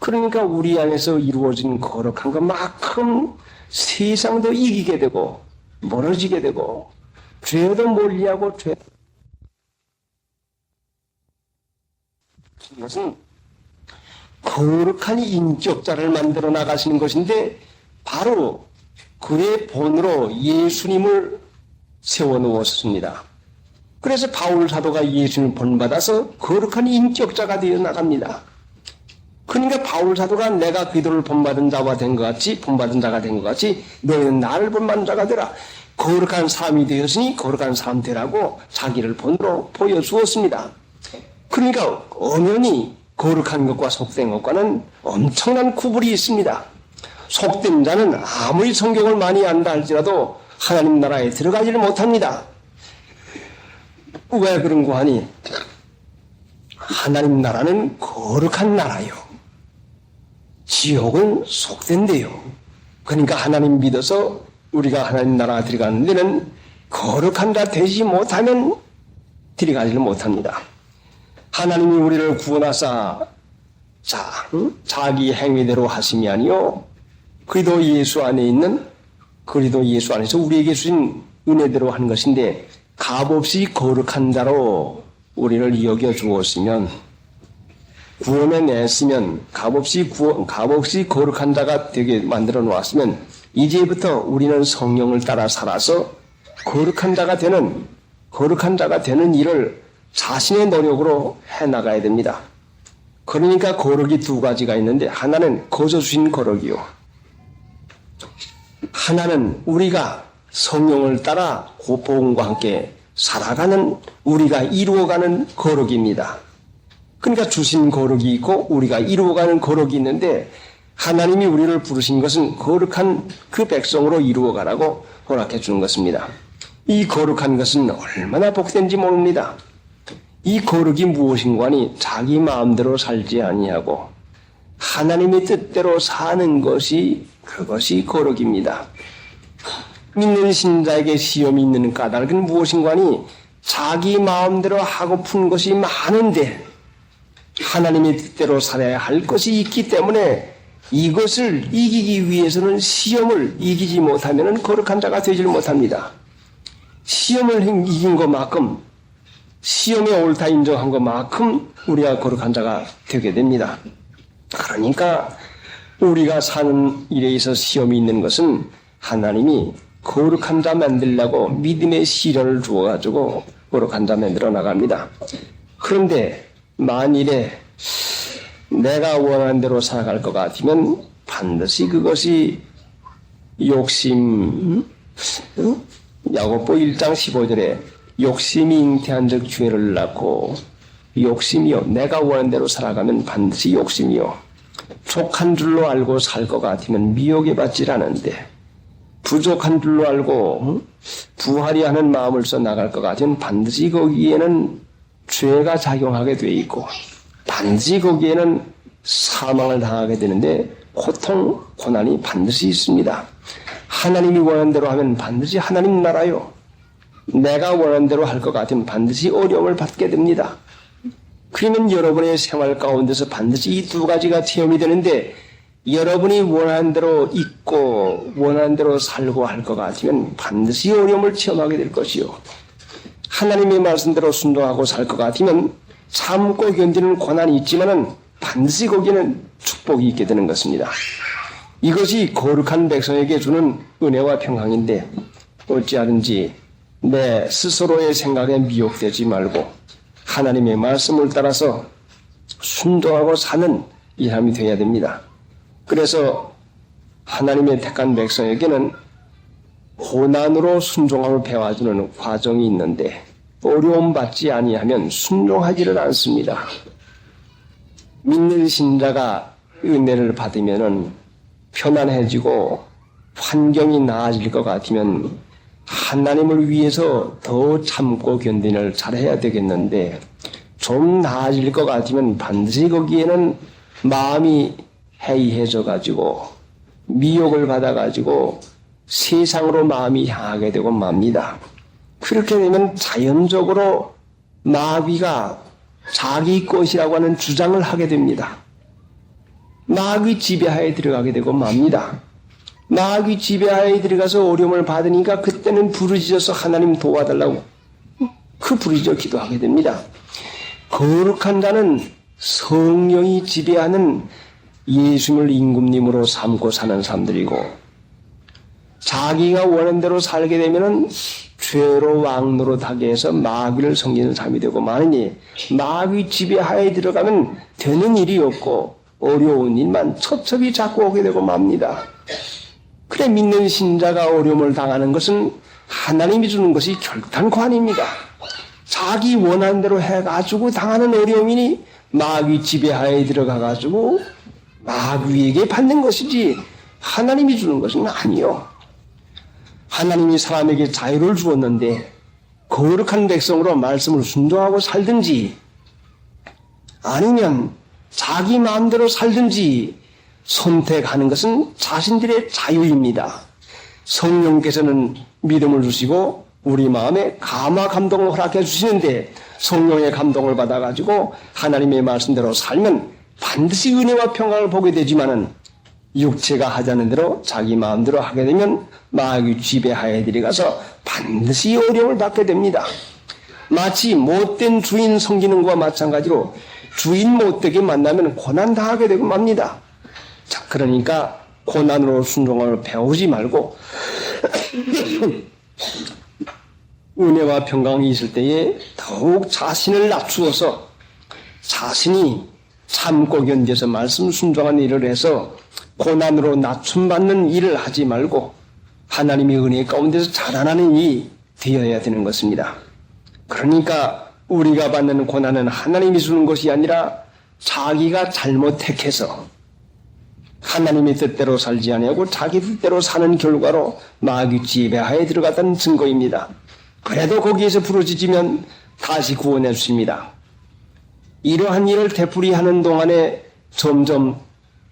그러니까 우리 안에서 이루어진 거룩한 것만큼 세상도 이기게 되고 멀어지게 되고 죄도 멀리하고 이것은 거룩한 인격자를 만들어 나가시는 것인데 바로 그의 본으로 예수님을 세워놓았습니다. 그래서 바울 사도가 예수님을 본받아서 거룩한 인격자가 되어 나갑니다. 그러니까 바울 사도가 내가 그들을 본받은 자가 된 것 같이 너희는 나를 본받은 자가 되라. 거룩한 사람이 되었으니 거룩한 사람 되라고 자기를 본으로 보여주었습니다. 그러니까 엄연히 거룩한 것과 속된 것과는 엄청난 구분이 있습니다. 속된 자는 아무리 성경을 많이 안다 할지라도 하나님 나라에 들어가지를 못합니다. 왜 그런고 하니 하나님 나라는 거룩한 나라요. 지옥은 속된데요. 그러니까 하나님 믿어서 우리가 하나님 나라 들어가는 데는 거룩한 자 되지 못하면 들어가지를 못합니다. 하나님이 우리를 구원하사 자기 행위대로 하심이 아니요 그리스도 예수 안에서 우리에게 주신 은혜대로 하는 것인데 값없이 거룩한 자로 우리를 여겨 주었으면 구원해 냈으면 값없이 거룩한 자가 되게 만들어 놓았으면 이제부터 우리는 성령을 따라 살아서 거룩한 자가 되는 일을 자신의 노력으로 해나가야 됩니다. 그러니까 거룩이 두 가지가 있는데 하나는 거저 주신 거룩이요. 하나는 우리가 성령을 따라 복음과 함께 살아가는 우리가 이루어가는 거룩입니다. 그러니까 주신 거룩이 있고 우리가 이루어가는 거룩이 있는데 하나님이 우리를 부르신 것은 거룩한 그 백성으로 이루어가라고 허락해 주는 것입니다. 이 거룩한 것은 얼마나 복된지 모릅니다. 이 거룩이 무엇인가 하니 자기 마음대로 살지 아니하고 하나님의 뜻대로 사는 것이 그것이 거룩입니다. 믿는 신자에게 시험이 있는 까닭은 무엇인가 하니 자기 마음대로 하고픈 것이 많은데 하나님의 뜻대로 살아야 할 것이 있기 때문에 이것을 이기기 위해서는 시험을 이기지 못하면 거룩한 자가 되질 못합니다. 시험을 이긴 것만큼 시험에 옳다 인정한 것만큼 우리가 거룩한 자가 되게 됩니다. 그러니까 우리가 사는 일에 있어서 시험이 있는 것은 하나님이 거룩한 자 만들려고 믿음의 시련을 주어가지고 거룩한 자 만들어 나갑니다. 그런데 만일에 내가 원하는 대로 살아갈 것 같으면 반드시 그것이 욕심, 야고보 1장 15절에 욕심이 잉태한 즉 죄를 낳고 욕심이요 내가 원하는 대로 살아가면 반드시 욕심이요 족한 줄로 알고 살 것 같으면 미혹에 받질 않은데 부족한 줄로 알고 부하리 하는 마음을 써 나갈 것 같으면 반드시 거기에는 죄가 작용하게 돼 있고 반드시 거기에는 사망을 당하게 되는데 고통, 고난이 반드시 있습니다. 하나님이 원하는 대로 하면 반드시 하나님 나라요. 내가 원하는 대로 할 것 같으면 반드시 어려움을 받게 됩니다. 그러면 여러분의 생활 가운데서 반드시 이 두 가지가 체험이 되는데 여러분이 원하는 대로 있고 원하는 대로 살고 할 것 같으면 반드시 어려움을 체험하게 될 것이요. 하나님의 말씀대로 순종하고 살 것 같으면 참고 견디는 고난이 있지만은 반드시 거기에는 축복이 있게 되는 것입니다. 이것이 거룩한 백성에게 주는 은혜와 평강인데 어찌하든지 내 스스로의 생각에 미혹되지 말고 하나님의 말씀을 따라서 순종하고 사는 이 사람이 되어야 됩니다. 그래서 하나님의 택한 백성에게는 고난으로 순종함을 배워주는 과정이 있는데 어려움 받지 아니하면 순종하지를 않습니다. 믿는 신자가 은혜를 받으면은 편안해지고 환경이 나아질 것 같으면 하나님을 위해서 더 참고 견디를 잘해야 되겠는데 좀 나아질 것 같으면 반드시 거기에는 마음이 해이해져 가지고 미혹을 받아 가지고 세상으로 마음이 향하게 되고 맙니다. 그렇게 되면 자연적으로 마귀가 자기 것이라고 하는 주장을 하게 됩니다. 마귀 지배하에 들어가게 되고 맙니다. 마귀 지배하에 들어가서 어려움을 받으니까 그때는 부르짖어서 하나님 도와달라고 그 부르짖어 기도하게 됩니다. 거룩한 자는 성령이 지배하는 예수님을 임금님으로 삼고 사는 사람들이고 자기가 원하는 대로 살게 되면은 죄로 왕노릇하게 해서 마귀를 섬기는 사람이 되고 마느니 마귀 지배하에 들어가면 되는 일이 없고 어려운 일만 첩첩이 자꾸 오게 되고 맙니다. 그래 믿는 신자가 어려움을 당하는 것은 하나님이 주는 것이 결단코 아닙니다. 자기 원하는 대로 해가지고 당하는 어려움이니 마귀 지배하에 들어가가지고 마귀에게 받는 것이지 하나님이 주는 것은 아니요. 하나님이 사람에게 자유를 주었는데 거룩한 백성으로 말씀을 순종하고 살든지 아니면 자기 마음대로 살든지 선택하는 것은 자신들의 자유입니다. 성령께서는 믿음을 주시고 우리 마음에 감화 감동을 허락해 주시는데 성령의 감동을 받아가지고 하나님의 말씀대로 살면 반드시 은혜와 평강을 보게 되지만은 육체가 하자는 대로 자기 마음대로 하게 되면 마귀 지배하에 들어가서 반드시 어려움을 받게 됩니다. 마치 못된 주인 섬기는 것과 마찬가지로 주인 못되게 만나면 고난당하게 되고 맙니다. 자, 그러니까 고난으로 순종을 배우지 말고 은혜와 평강이 있을 때에 더욱 자신을 낮추어서 자신이 참고 견뎌서 말씀 순종한 일을 해서 고난으로 낮춤받는 일을 하지 말고 하나님의 은혜 가운데서 자라나는 일이 되어야 되는 것입니다. 그러니까 우리가 받는 고난은 하나님이 주는 것이 아니라 자기가 잘못 택해서 하나님의 뜻대로 살지 아니하고 자기 뜻대로 사는 결과로 마귀 지배하에 들어갔다는 증거입니다. 그래도 거기에서 부르짖으면 다시 구원해 주십니다. 이러한 일을 되풀이하는 동안에 점점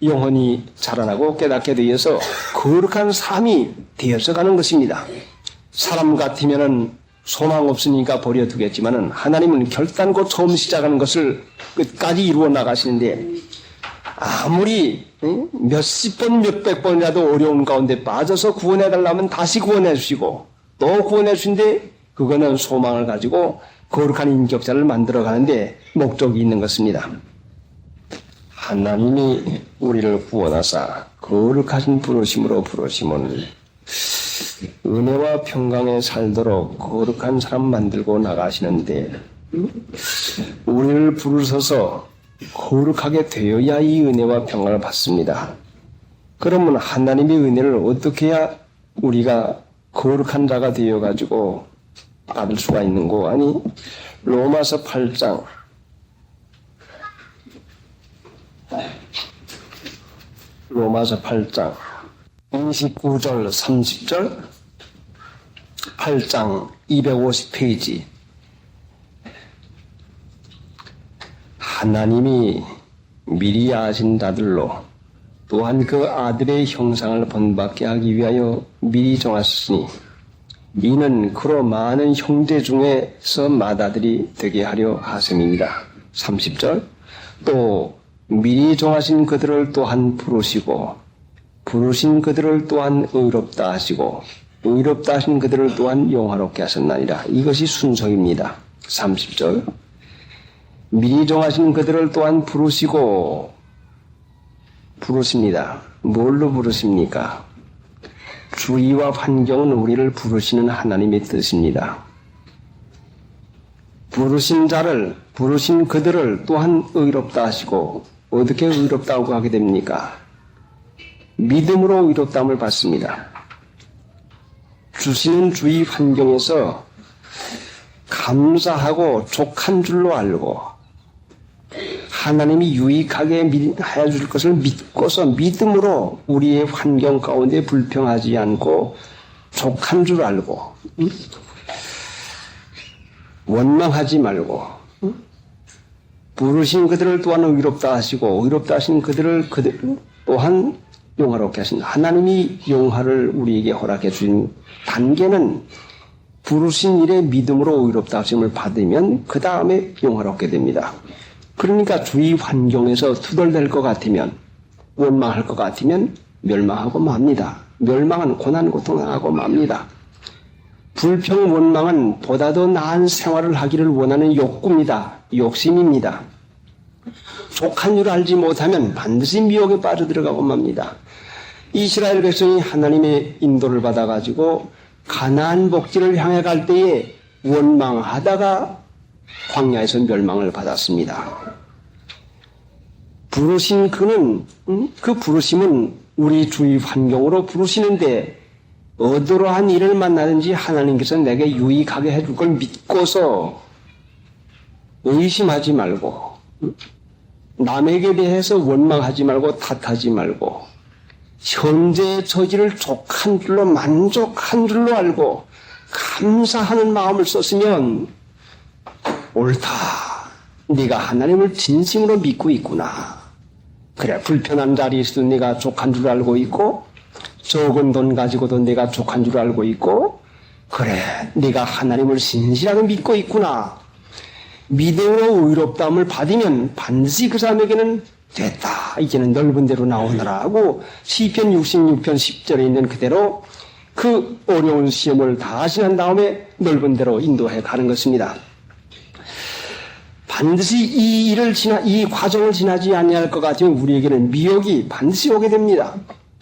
영혼이 자라나고 깨닫게 되어서 거룩한 삶이 되어서 가는 것입니다. 사람 같으면은 소망 없으니까 버려두겠지만은 하나님은 결단코 처음 시작하는 것을 끝까지 이루어 나가시는데 아무리 몇십 번, 몇백 번이라도 어려운 가운데 빠져서 구원해달라면 다시 구원해 주시고 또 구원해 주신데 그거는 소망을 가지고 거룩한 인격자를 만들어가는데 목적이 있는 것입니다. 하나님이 우리를 구원하사 거룩하신 부르심으로 부르심은 은혜와 평강에 살도록 거룩한 사람 만들고 나가시는데 우리를 부르셔서 거룩하게 되어야 이 은혜와 평강을 받습니다. 그러면 하나님의 은혜를 어떻게 해야 우리가 거룩한 자가 되어가지고 받을 수가 있는고? 아니 로마서 8장 29절 30절 8장 250페이지 하나님이 미리 아신 자들로 또한 그 아들의 형상을 본받게 하기 위하여 미리 정하셨으니 이는 그로 많은 형제 중에서 맏아들이 되게 하려 하심입니다. 30절 또 미리 정하신 그들을 또한 부르시고 부르신 그들을 또한 의롭다 하시고 의롭다 하신 그들을 또한 영화롭게 하셨나니라. 이것이 순서입니다. 30절 미리 정하신 그들을 또한 부르시고 부르십니다. 뭘로 부르십니까? 주의와 환경은 우리를 부르시는 하나님의 뜻입니다. 부르신 자를, 부르신 그들을 또한 의롭다 하시고 어떻게 의롭다고 하게 됩니까? 믿음으로 의롭다함을 받습니다. 주시는 주의 환경에서 감사하고 족한 줄로 알고 하나님이 유익하게 해줄 것을 믿고서 믿음으로 우리의 환경 가운데 불평하지 않고 족한 줄 알고 원망하지 말고 부르신 그들을 또한 의롭다 하시고 의롭다 하신 그들 또한 용화롭게 하신다. 하나님이 용화를 우리에게 허락해 주신 단계는 부르신 일에 믿음으로 의롭다 하심을 받으면 그 다음에 용화롭게 됩니다. 그러니까 주위 환경에서 투덜댈 것 같으면 원망할 것 같으면 멸망하고 맙니다. 멸망은 고난 고통하고 맙니다. 불평 원망은 보다 더 나은 생활을 하기를 원하는 욕구입니다. 욕심입니다. 족한 줄 알지 못하면 반드시 미혹에 빠져들어가고 맙니다. 이스라엘 백성이 하나님의 인도를 받아가지고 가나안 복지를 향해 갈 때에 원망하다가 광야에서 멸망을 받았습니다. 부르신 그는 그 부르심은 우리 주위 환경으로 부르시는데 어떠한 일을 만나든지 하나님께서 내게 유익하게 해줄 걸 믿고서 의심하지 말고 남에게 대해서 원망하지 말고 탓하지 말고 현재의 처지를 족한 줄로 만족한 줄로 알고 감사하는 마음을 썼으면 옳다. 네가 하나님을 진심으로 믿고 있구나. 그래 불편한 자리에서도 네가 족한 줄 알고 있고 적은 돈 가지고도 네가 족한 줄 알고 있고 그래 네가 하나님을 신실하게 믿고 있구나. 믿음으로 의롭다함을 받으면 반드시 그 사람에게는 됐다. 이제는 넓은 데로 나오너라 하고 시편 66편 10절에 있는 그대로 그 어려운 시험을 다 지난 다음에 넓은 데로 인도해 가는 것입니다. 반드시 이 과정을 지나지 아니할 것 같으면 우리에게는 미혹이 반드시 오게 됩니다.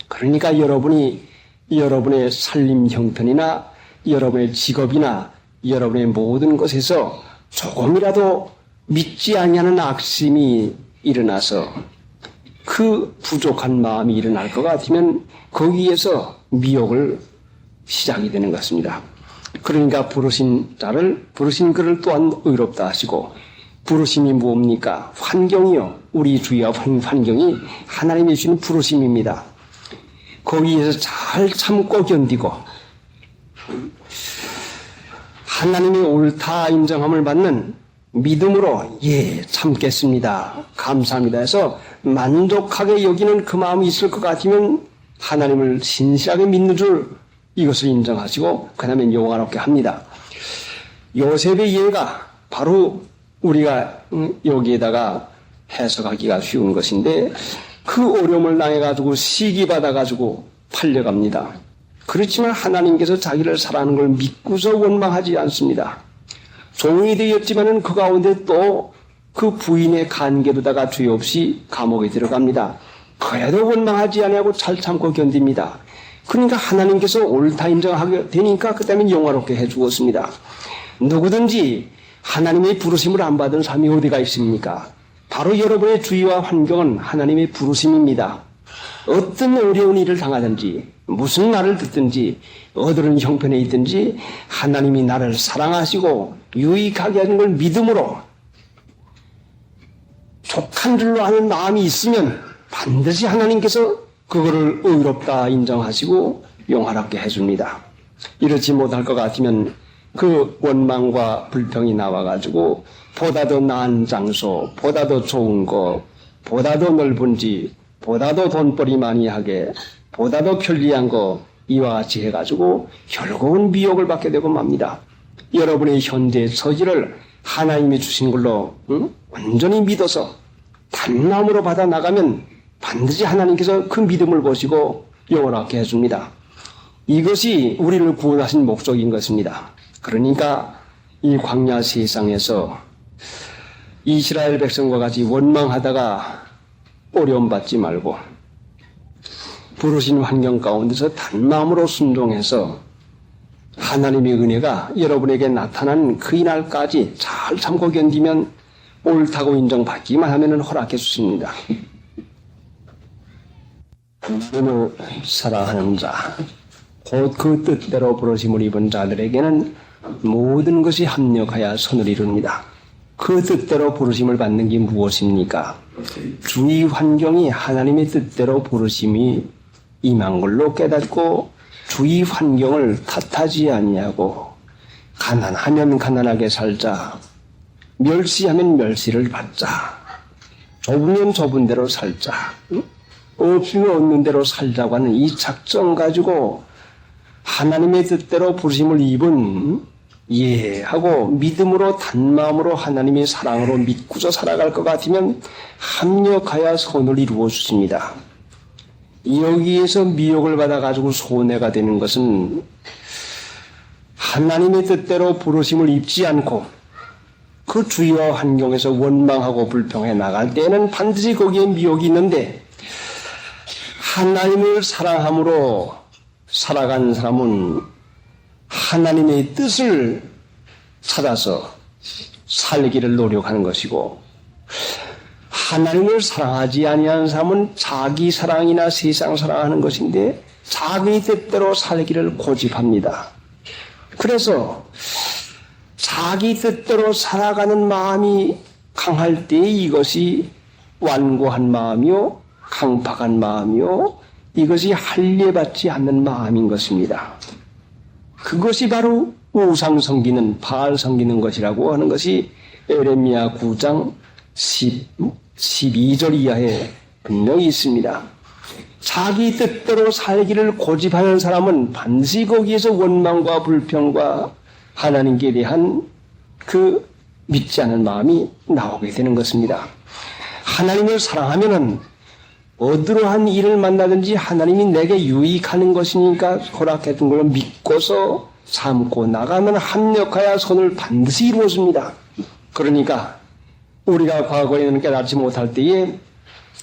그러니까 여러분이 여러분의 살림 형편이나 여러분의 직업이나 여러분의 모든 것에서 조금이라도 믿지 아니하는 악심이 일어나서 그 부족한 마음이 일어날 것 같으면 거기에서 미혹을 시작이 되는 것입니다. 그러니까 부르신 그를 또한 의롭다 하시고 부르심이 뭡니까? 환경이요. 우리 주위와 환경이 하나님이 주신 부르심입니다. 거기에서 잘 참고 견디고 하나님의 옳다 인정함을 받는 믿음으로 참겠습니다. 감사합니다 해서 만족하게 여기는 그 마음이 있을 것 같으면 하나님을 신실하게 믿는 줄 이것을 인정하시고 그 다음에 영화롭게 합니다. 요셉의 예가 바로 우리가 여기에다가 해석하기가 쉬운 것인데 그 어려움을 당해가지고 시기받아가지고 팔려갑니다. 그렇지만 하나님께서 자기를 사랑하는 걸 믿고서 원망하지 않습니다. 종이 되었지만은 그 가운데 또 그 부인의 간계로다가 죄 없이 감옥에 들어갑니다. 그래도 원망하지 아니하고 잘 참고 견딥니다. 그러니까 하나님께서 옳다 인정하게 되니까 그 때문에 영화롭게 해주었습니다. 누구든지 하나님의 부르심을 안 받은 사람이 어디가 있습니까? 바로 여러분의 주위와 환경은 하나님의 부르심입니다. 어떤 어려운 일을 당하든지 무슨 말을 듣든지 어두운 형편에 있든지 하나님이 나를 사랑하시고 유익하게 하는 걸 믿음으로 족한 줄로 아는 마음이 있으면 반드시 하나님께서 그거를 의롭다 인정하시고 영화롭게 해줍니다. 이렇지 못할 것 같으면 그 원망과 불평이 나와가지고 보다 더 나은 장소, 보다 더 좋은 것, 보다 더 넓은지 보다도 돈벌이 많이 하게, 보다도 편리한 거 이와 같이 해가지고 결국은 미혹을 받게 되고 맙니다. 여러분의 현재 처지를 하나님이 주신 걸로 완전히 믿어서 단마음으로 받아 나가면 반드시 하나님께서 그 믿음을 보시고 영원하게 해줍니다. 이것이 우리를 구원하신 목적인 것입니다. 그러니까 이 광야 세상에서 이스라엘 백성과 같이 원망하다가 어려움 받지 말고 부르신 환경 가운데서 단마음으로 순종해서 하나님의 은혜가 여러분에게 나타난 그 이날까지 잘 참고 견디면 옳다고 인정받기만 하면 허락해 주십니다. 하나님을 사랑하는 자, 곧 그 뜻대로 부르심을 입은 자들에게는 모든 것이 합력하여 선을 이룹니다. 그 뜻대로 부르심을 받는 게 무엇입니까? 주위 환경이 하나님의 뜻대로 부르심이 임한 걸로 깨닫고 주위 환경을 탓하지 아니하고 가난하면 가난하게 살자, 멸시하면 멸시를 받자, 좁으면 좁은 대로 살자, 없으면 없는 대로 살자고 하는 이 작정 가지고 하나님의 뜻대로 부르심을 입은 하고 믿음으로 단마음으로 하나님의 사랑으로 믿고서 살아갈 것 같으면 합력하여 선을 이루어 주십니다. 여기에서 미혹을 받아가지고 손해가 되는 것은 하나님의 뜻대로 부르심을 입지 않고 그 주위와 환경에서 원망하고 불평해 나갈 때에는 반드시 거기에 미혹이 있는데, 하나님을 사랑함으로 살아가는 사람은 하나님의 뜻을 찾아서 살기를 노력하는 것이고, 하나님을 사랑하지 아니하는 사람은 자기 사랑이나 세상 사랑하는 것인데 자기 뜻대로 살기를 고집합니다. 그래서 자기 뜻대로 살아가는 마음이 강할 때 이것이 완고한 마음이요, 강팍한 마음이요, 이것이 할례받지 않는 마음인 것입니다. 그것이 바로 우상 섬기는, 바알 섬기는 것이라고 하는 것이 에레미야 9장 12절 이하에 분명히 있습니다. 자기 뜻대로 살기를 고집하는 사람은 반드시 거기에서 원망과 불평과 하나님께 대한 그 믿지 않는 마음이 나오게 되는 것입니다. 하나님을 사랑하면은 어떠한 일을 만나든지 하나님이 내게 유익하는 것이니까 허락해 준 걸 믿고서 참고 나가면 합력하여 선을 반드시 이루어집니다. 그러니까 우리가 과거에는 깨닫지 못할 때에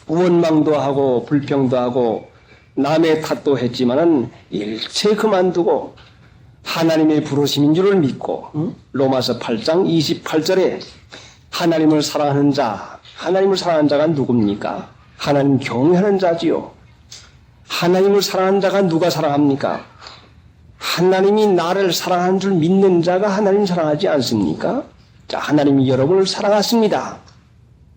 원망도 하고 불평도 하고 남의 탓도 했지만은 일체 그만두고 하나님의 부르심인 줄을 믿고, 로마서 8장 28절에 하나님을 사랑하는 자, 하나님을 사랑하는 자가 누굽니까? 하나님 경외하는 자지요. 하나님을 사랑하는 자가 누가 사랑합니까? 하나님이 나를 사랑하는 줄 믿는 자가 하나님 사랑하지 않습니까? 자, 하나님이 여러분을 사랑하십니다.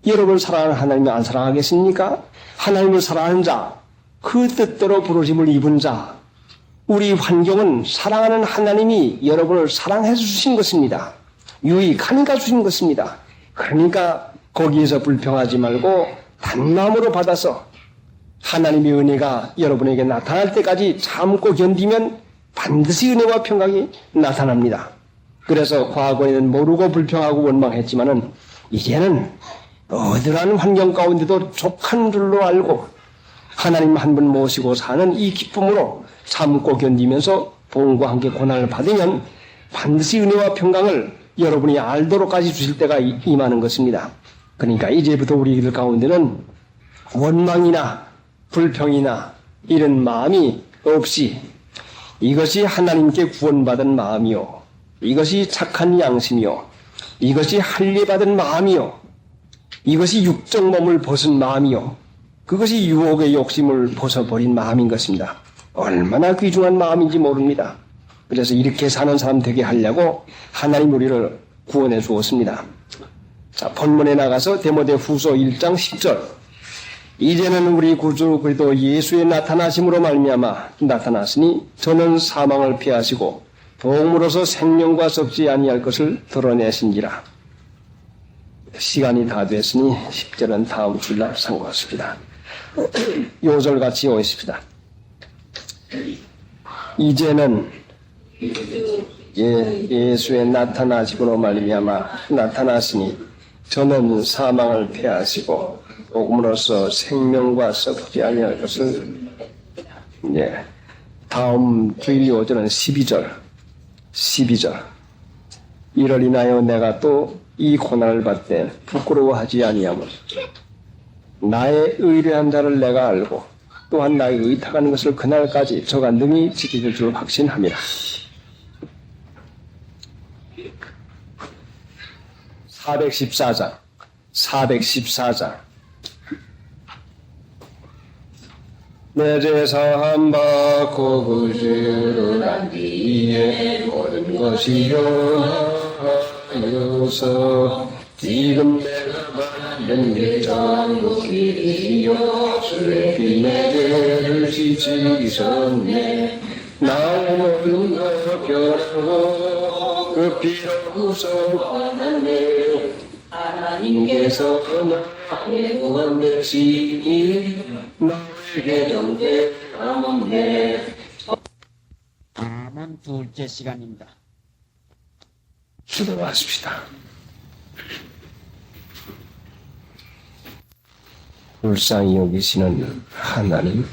여러분을 사랑하는 하나님이 안 사랑하겠습니까? 하나님을 사랑하는 자, 그 뜻대로 부르심을 입은 자, 우리 환경은 사랑하는 하나님이 여러분을 사랑해 주신 것입니다. 유익하니까 주신 것입니다. 그러니까 거기에서 불평하지 말고 단마음으로 받아서 하나님의 은혜가 여러분에게 나타날 때까지 참고 견디면 반드시 은혜와 평강이 나타납니다. 그래서 과거에는 모르고 불평하고 원망했지만은 이제는 어떠한 환경 가운데도 족한 줄로 알고 하나님 한 분 모시고 사는 이 기쁨으로 참고 견디면서 복음과 함께 고난을 받으면 반드시 은혜와 평강을 여러분이 알도록까지 주실 때가 임하는 것입니다. 그러니까 이제부터 우리들 가운데는 원망이나 불평이나 이런 마음이 없이 이것이 하나님께 구원받은 마음이요, 이것이 착한 양심이요, 이것이 할례받은 마음이요, 이것이 육적 몸을 벗은 마음이요, 그것이 유혹의 욕심을 벗어버린 마음인 것입니다. 얼마나 귀중한 마음인지 모릅니다. 그래서 이렇게 사는 사람 되게 하려고 하나님 우리를 구원해 주었습니다. 자, 본문에 나가서 디모데후서 1장 10절. 이제는 우리 구주 그리스도 예수의 나타나심으로 말미암아 나타났으니 저는 사망을 피하시고 복음으로서 생명과 썩지 아니할 것을 드러내신지라. 시간이 다 됐으니 10절은 다음 주일날 상고하십니다. 요절같이 오십니다. 이제는 예수의 나타나심으로 나타나시니 저는 사망을 패하시고 복음으로써 생명과 썩지 아니할 것을 다음 주일 요절은 12절 이를 인하여 내가 또 이 고난을 받되 부끄러워하지 아니하며 나의 의뢰한 자를 내가 알고 또한 나의 의탁하는 것을 그날까지 저가 능히 지키실 줄 확신합니다. 414장 내 제사함 받고 구주를 한 뒤에 모든 것이 변하여서 지금 내가 받는 일장 길이요 주의 피 내 죄를 씻으셨네 나의 모든 것 변하고 그 피로 구속하네 하나님께서 나의 구원 되시니 나에게 정죄하네. 아멘. 둘째 시간입니다. 기도하십시다. 불쌍히 여기시는 하나님,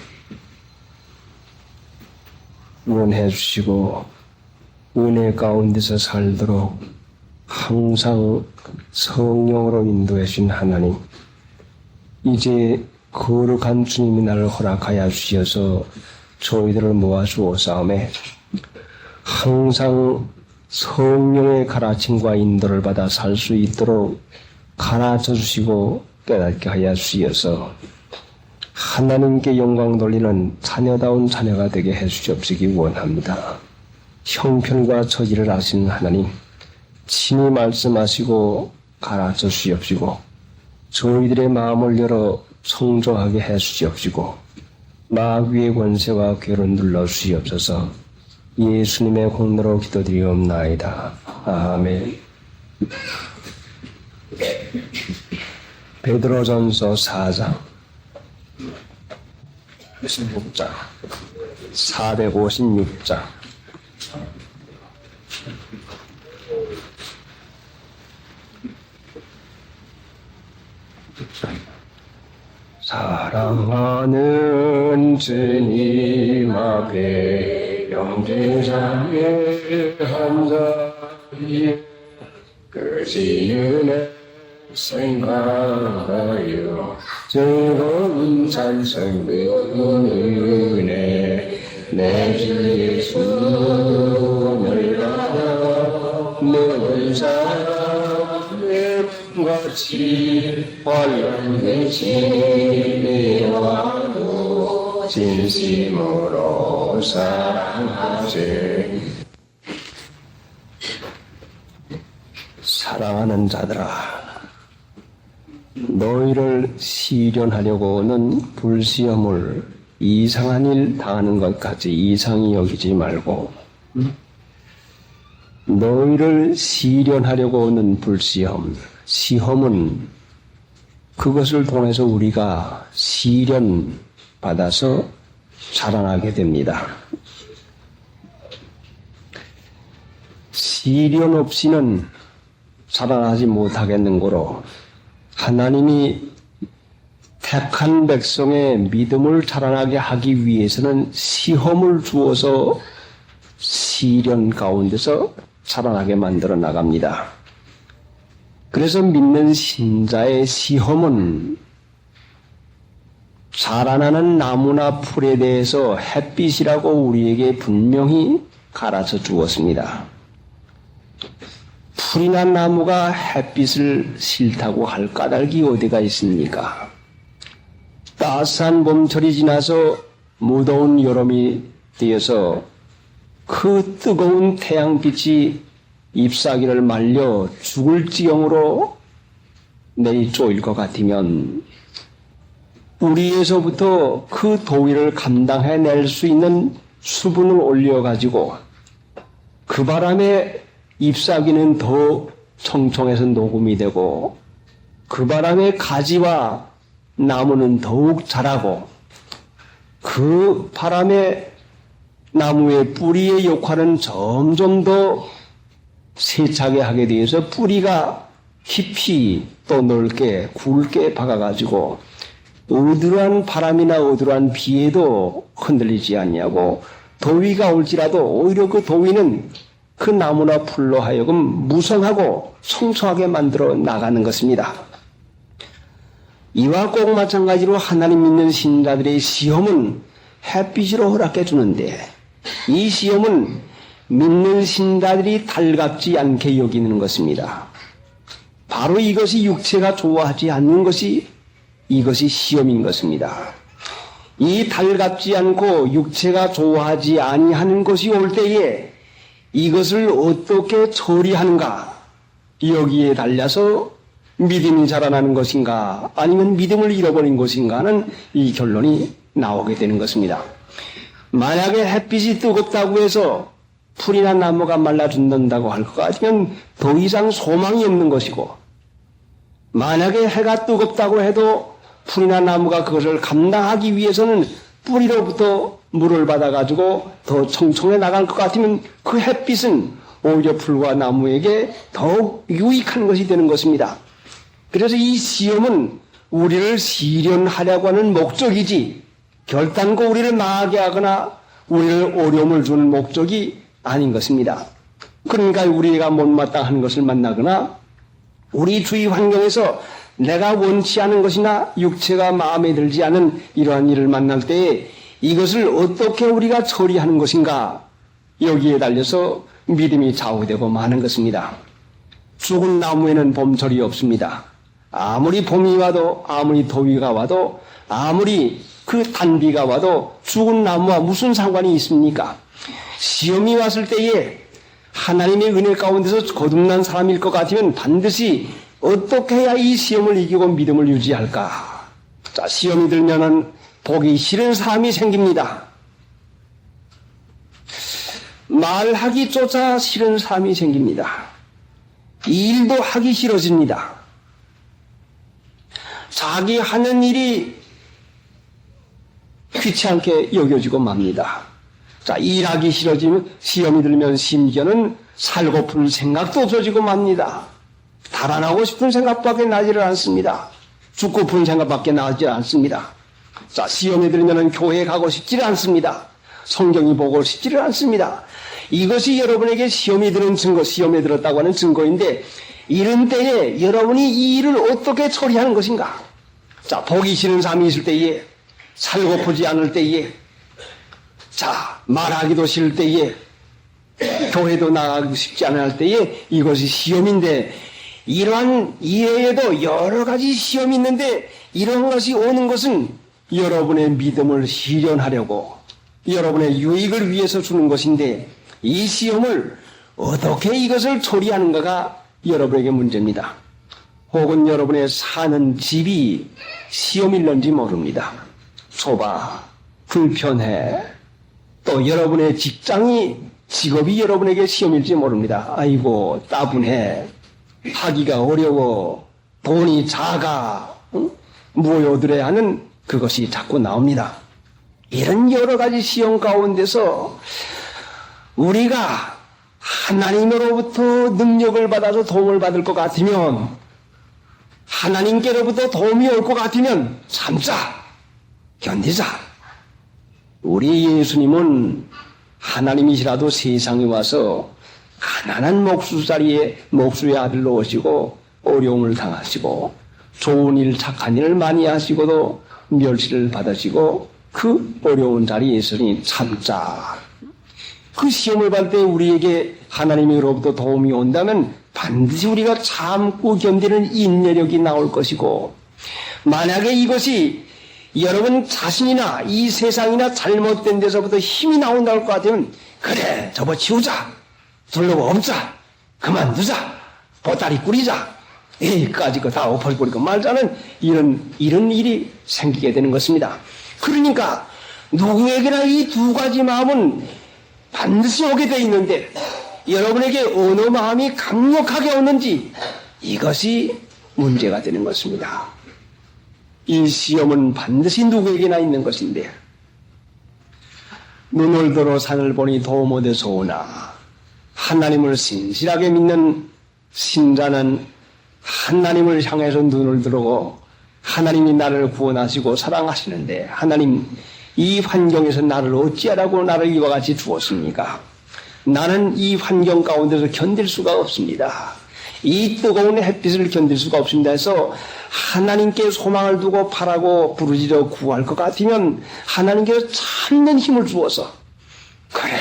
은혜 주시고 은혜 가운데서 살도록 항상 성령으로 인도해 주신 하나님, 이제 거룩한 주님이 나를 허락하여 주셔서 저희들을 모아주오사오매 항상 성령의 가르침과 인도를 받아 살 수 있도록 가르쳐 주시고 깨닫게 하여 주시어서 하나님께 영광 돌리는 자녀다운 자녀가 되게 해 주시옵시기 원합니다. 형편과 처지를 아시는 하나님, 친히 말씀하시고 가르쳐 주시옵시고 저희들의 마음을 열어 청조하게 해 주시옵시고 마귀의 권세와 괴를 눌러 주시옵소서. 예수님의 공로로 기도드리옵나이다. 아멘. 베드로전서 4장 16장 456장 사랑하는 주님 앞에 영제장의 한 자리에 그 지은의 생각하여 즐거운 찬송 은혜 내 주 예수를 받아 모든 사람의 같이 활용되시리와도 진심으로 사랑하세. 사랑하는 자들아, 너희를 시련하려고는 불시험을 이상한 일 당하는 것 같이 이상히 여기지 말고, 너희를 시련하려고 오는 시험은 그것을 통해서 우리가 시련 받아서 자라나게 됩니다. 시련 없이는 자라나지 못하겠는 거로 하나님이 택한 백성의 믿음을 자라나게 하기 위해서는 시험을 주어서 시련 가운데서 자라나게 만들어 나갑니다. 그래서 믿는 신자의 시험은 자라나는 나무나 풀에 대해서 햇빛이라고 우리에게 분명히 가르쳐 주었습니다. 풀이나 나무가 햇빛을 싫다고 할 까닭이 어디가 있습니까? 따스한 봄철이 지나서 무더운 여름이 되어서 그 뜨거운 태양빛이 잎사귀를 말려 죽을 지경으로 내리 쪼일 것 같으면 우리에서부터 그 더위를 감당해낼 수 있는 수분을 올려가지고 그 바람에 잎사귀는 더 청청해서 녹음이 되고 그 바람에 가지와 나무는 더욱 자라고 그 바람에 나무의 뿌리의 역할은 점점 더 세차게 하게 되어서 뿌리가 깊이 또 넓게 굵게 박아가지고 어드러한 바람이나 어드러한 비에도 흔들리지 않냐고 더위가 올지라도 오히려 그 더위는 그 나무나 풀로 하여금 무성하고 성성하게 만들어 나가는 것입니다. 이와 꼭 마찬가지로 하나님 믿는 신자들의 시험은 햇빛으로 허락해 주는데 이 시험은 믿는 신자들이 달갑지 않게 여기는 것입니다. 바로 이것이 육체가 좋아하지 않는 것이 이것이 시험인 것입니다. 이 달갑지 않고 육체가 좋아하지 아니하는 것이 올 때에 이것을 어떻게 처리하는가 여기에 달려서 믿음이 자라나는 것인가 아니면 믿음을 잃어버린 것인가는 이 결론이 나오게 되는 것입니다. 만약에 햇빛이 뜨겁다고 해서 풀이나 나무가 말라 죽는다고 할 것 같으면 더 이상 소망이 없는 것이고 만약에 해가 뜨겁다고 해도 풀이나 나무가 그것을 감당하기 위해서는 뿌리로부터 물을 받아가지고 더 청청해 나갈 것 같으면 그 햇빛은 오히려 풀과 나무에게 더욱 유익한 것이 되는 것입니다. 그래서 이 시험은 우리를 시련하려고 하는 목적이지 결단코 우리를 망하게 하거나 우리를 어려움을 주는 목적이 아닌 것입니다. 그러니까 우리가 못마땅한 것을 만나거나 우리 주위 환경에서 내가 원치 않은 것이나 육체가 마음에 들지 않은 이러한 일을 만날 때에 이것을 어떻게 우리가 처리하는 것인가 여기에 달려서 믿음이 좌우되고 마는 것입니다. 죽은 나무에는 봄철이 없습니다. 아무리 봄이 와도 아무리 더위가 와도 아무리 그 단비가 와도 죽은 나무와 무슨 상관이 있습니까? 시험이 왔을 때에 하나님의 은혜 가운데서 거듭난 사람일 것 같으면 반드시 어떻게 해야 이 시험을 이기고 믿음을 유지할까? 자, 시험이 들면은 보기 싫은 사람이 생깁니다. 말하기조차 싫은 사람이 생깁니다. 일도 하기 싫어집니다. 자기 하는 일이 귀찮게 여겨지고 맙니다. 자, 일하기 싫어지면 시험이 들면 심지어는 살고픈 생각도 없어지고 맙니다. 달아나고 싶은 생각밖에 나지를 않습니다. 죽고픈 생각밖에 나지 않습니다. 자, 시험이 들면 교회 가고 싶지를 않습니다. 성경이 보고 싶지를 않습니다. 이것이 여러분에게 시험이 드는 증거, 시험에 들었다고 하는 증거인데 이런 때에 여러분이 이 일을 어떻게 처리하는 것인가? 자, 보기 싫은 사람이 있을 때에, 살고프지 않을 때에, 자, 말하기도 싫을 때에, 교회도 나가고 싶지 않을 때에 이것이 시험인데 이러한 이외에도 여러 가지 시험이 있는데 이런 것이 오는 것은 여러분의 믿음을 시련하려고 여러분의 유익을 위해서 주는 것인데 이 시험을 어떻게 이것을 처리하는가가 여러분에게 문제입니다. 혹은 여러분의 사는 집이 시험일런지 모릅니다. 좁아, 불편해, 또 여러분의 직업이 여러분에게 시험일지 모릅니다. 아이고 따분해, 하기가 어려워, 돈이 작아, 모여들어야 하는 그것이 자꾸 나옵니다. 이런 여러 가지 시험 가운데서 우리가 하나님으로부터 능력을 받아서 도움을 받을 것 같으면 하나님께로부터 도움이 올 것 같으면 참자, 견디자. 우리 예수님은 하나님이시라도 세상에 와서 가난한 목수의 아들로 오시고 어려움을 당하시고 좋은 일 착한 일을 많이 하시고도 멸시를 받으시고 그 어려운 자리에 있으니 참자. 그 시험을 받을 때 우리에게 하나님으로부터 도움이 온다면 반드시 우리가 참고 견디는 인내력이 나올 것이고 만약에 이것이 여러분 자신이나 이 세상이나 잘못된 데서부터 힘이 나온다고 할 것 같으면 그래 접어치우자, 둘러고 없자, 그만두자, 보따리 꾸리자, 에이까지 거 다 엎어버리고 말자는 이런 일이 생기게 되는 것입니다. 그러니까 누구에게나 이 두 가지 마음은 반드시 오게 돼 있는데 여러분에게 어느 마음이 강력하게 오는지 이것이 문제가 되는 것입니다. 이 시험은 반드시 누구에게나 있는 것인데 눈을 들어 산을 보니 도움 어디서 오나. 하나님을 신실하게 믿는 신자는 하나님을 향해서 눈을 들고 하나님이 나를 구원하시고 사랑하시는데 하나님 이 환경에서 나를 어찌하라고 나를 이와 같이 주었습니까? 나는 이 환경 가운데서 견딜 수가 없습니다. 이 뜨거운 햇빛을 견딜 수가 없습니다 해서 하나님께 소망을 두고 바라고 부르짖어 구할 것 같으면 하나님께서 참는 힘을 주어서 그래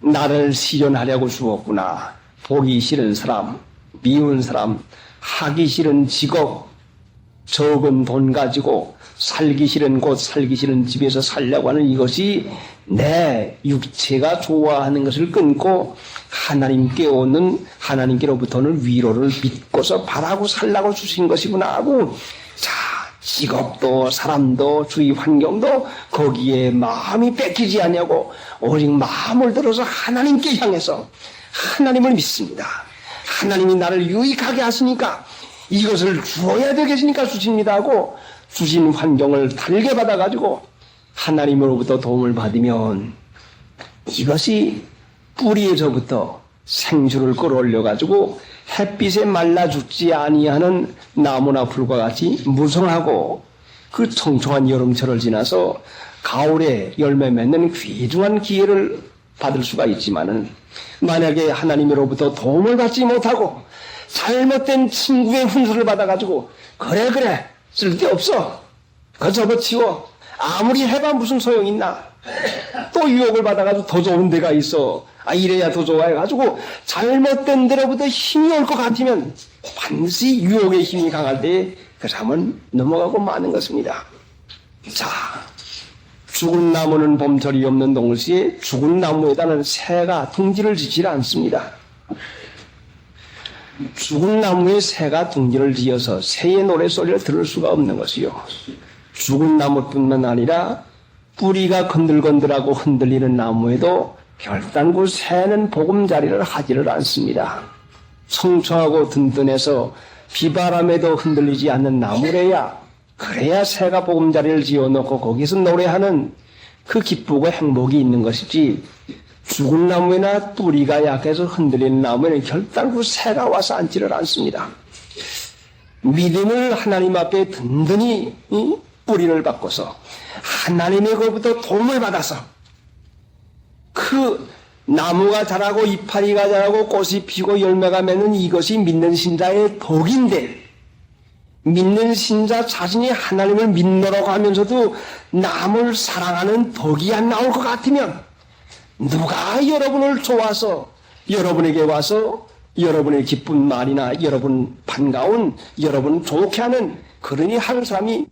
나를 실현하려고 주었구나. 보기 싫은 사람, 미운 사람, 하기 싫은 직업, 적은 돈 가지고 살기 싫은 곳, 살기 싫은 집에서 살려고 하는 이것이 내 육체가 좋아하는 것을 끊고 하나님께 오는 하나님께로부터는 위로를 믿고서 바라고 살라고 주신 것이구나 하고 자 직업도 사람도 주위 환경도 거기에 마음이 뺏기지 않냐고 오직 마음을 들어서 하나님께 향해서 하나님을 믿습니다. 하나님이 나를 유익하게 하시니까 이것을 주어야 되겠으니까 주십니다 하고 주신 환경을 달게 받아가지고 하나님으로부터 도움을 받으면 이것이 뿌리에서부터 생수를 끌어올려가지고 햇빛에 말라 죽지 아니하는 나무나 풀과 같이 무성하고 그 청초한 여름철을 지나서 가을에 열매 맺는 귀중한 기회를 받을 수가 있지만은 만약에 하나님으로부터 도움을 받지 못하고 잘못된 친구의 훈수를 받아가지고 그래 쓸데없어 그거 접어치워 아무리 해봐 무슨 소용 있나 또 유혹을 받아가지고 더 좋은 데가 있어 이래야 더 좋아해가지고 잘못된 데로부터 힘이 올 것 같으면 반드시 유혹의 힘이 강할 때 그 사람은 넘어가고 마는 것입니다. 자 죽은 나무는 봄철이 없는 동시에 죽은 나무에다는 새가 둥지를 짓지 않습니다. 죽은 나무에 새가 둥지를 지어서 새의 노래소리를 들을 수가 없는 것이요. 죽은 나무뿐만 아니라 뿌리가 건들건들하고 흔들리는 나무에도 결단코 새는 보금자리를 하지를 않습니다. 청초하고 든든해서 비바람에도 흔들리지 않는 나무래야 그래야 새가 보금자리를 지어놓고 거기서 노래하는 그 기쁘고 행복이 있는 것이지 죽은 나무에나 뿌리가 약해서 흔들리는 나무에는 결단코 새가 와서 앉지를 않습니다. 믿음을 하나님 앞에 든든히 뿌리를 바꿔서 하나님의 것부터 도움을 받아서 그 나무가 자라고 이파리가 자라고 꽃이 피고 열매가 맺는 이것이 믿는 신자의 덕인데 믿는 신자 자신이 하나님을 믿노라고 하면서도 남을 사랑하는 덕이 안 나올 것 같으면 누가 여러분을 좋아서 여러분에게 와서 여러분의 기쁜 말이나 여러분 반가운 여러분 좋게 하는 그러니 하는 사람이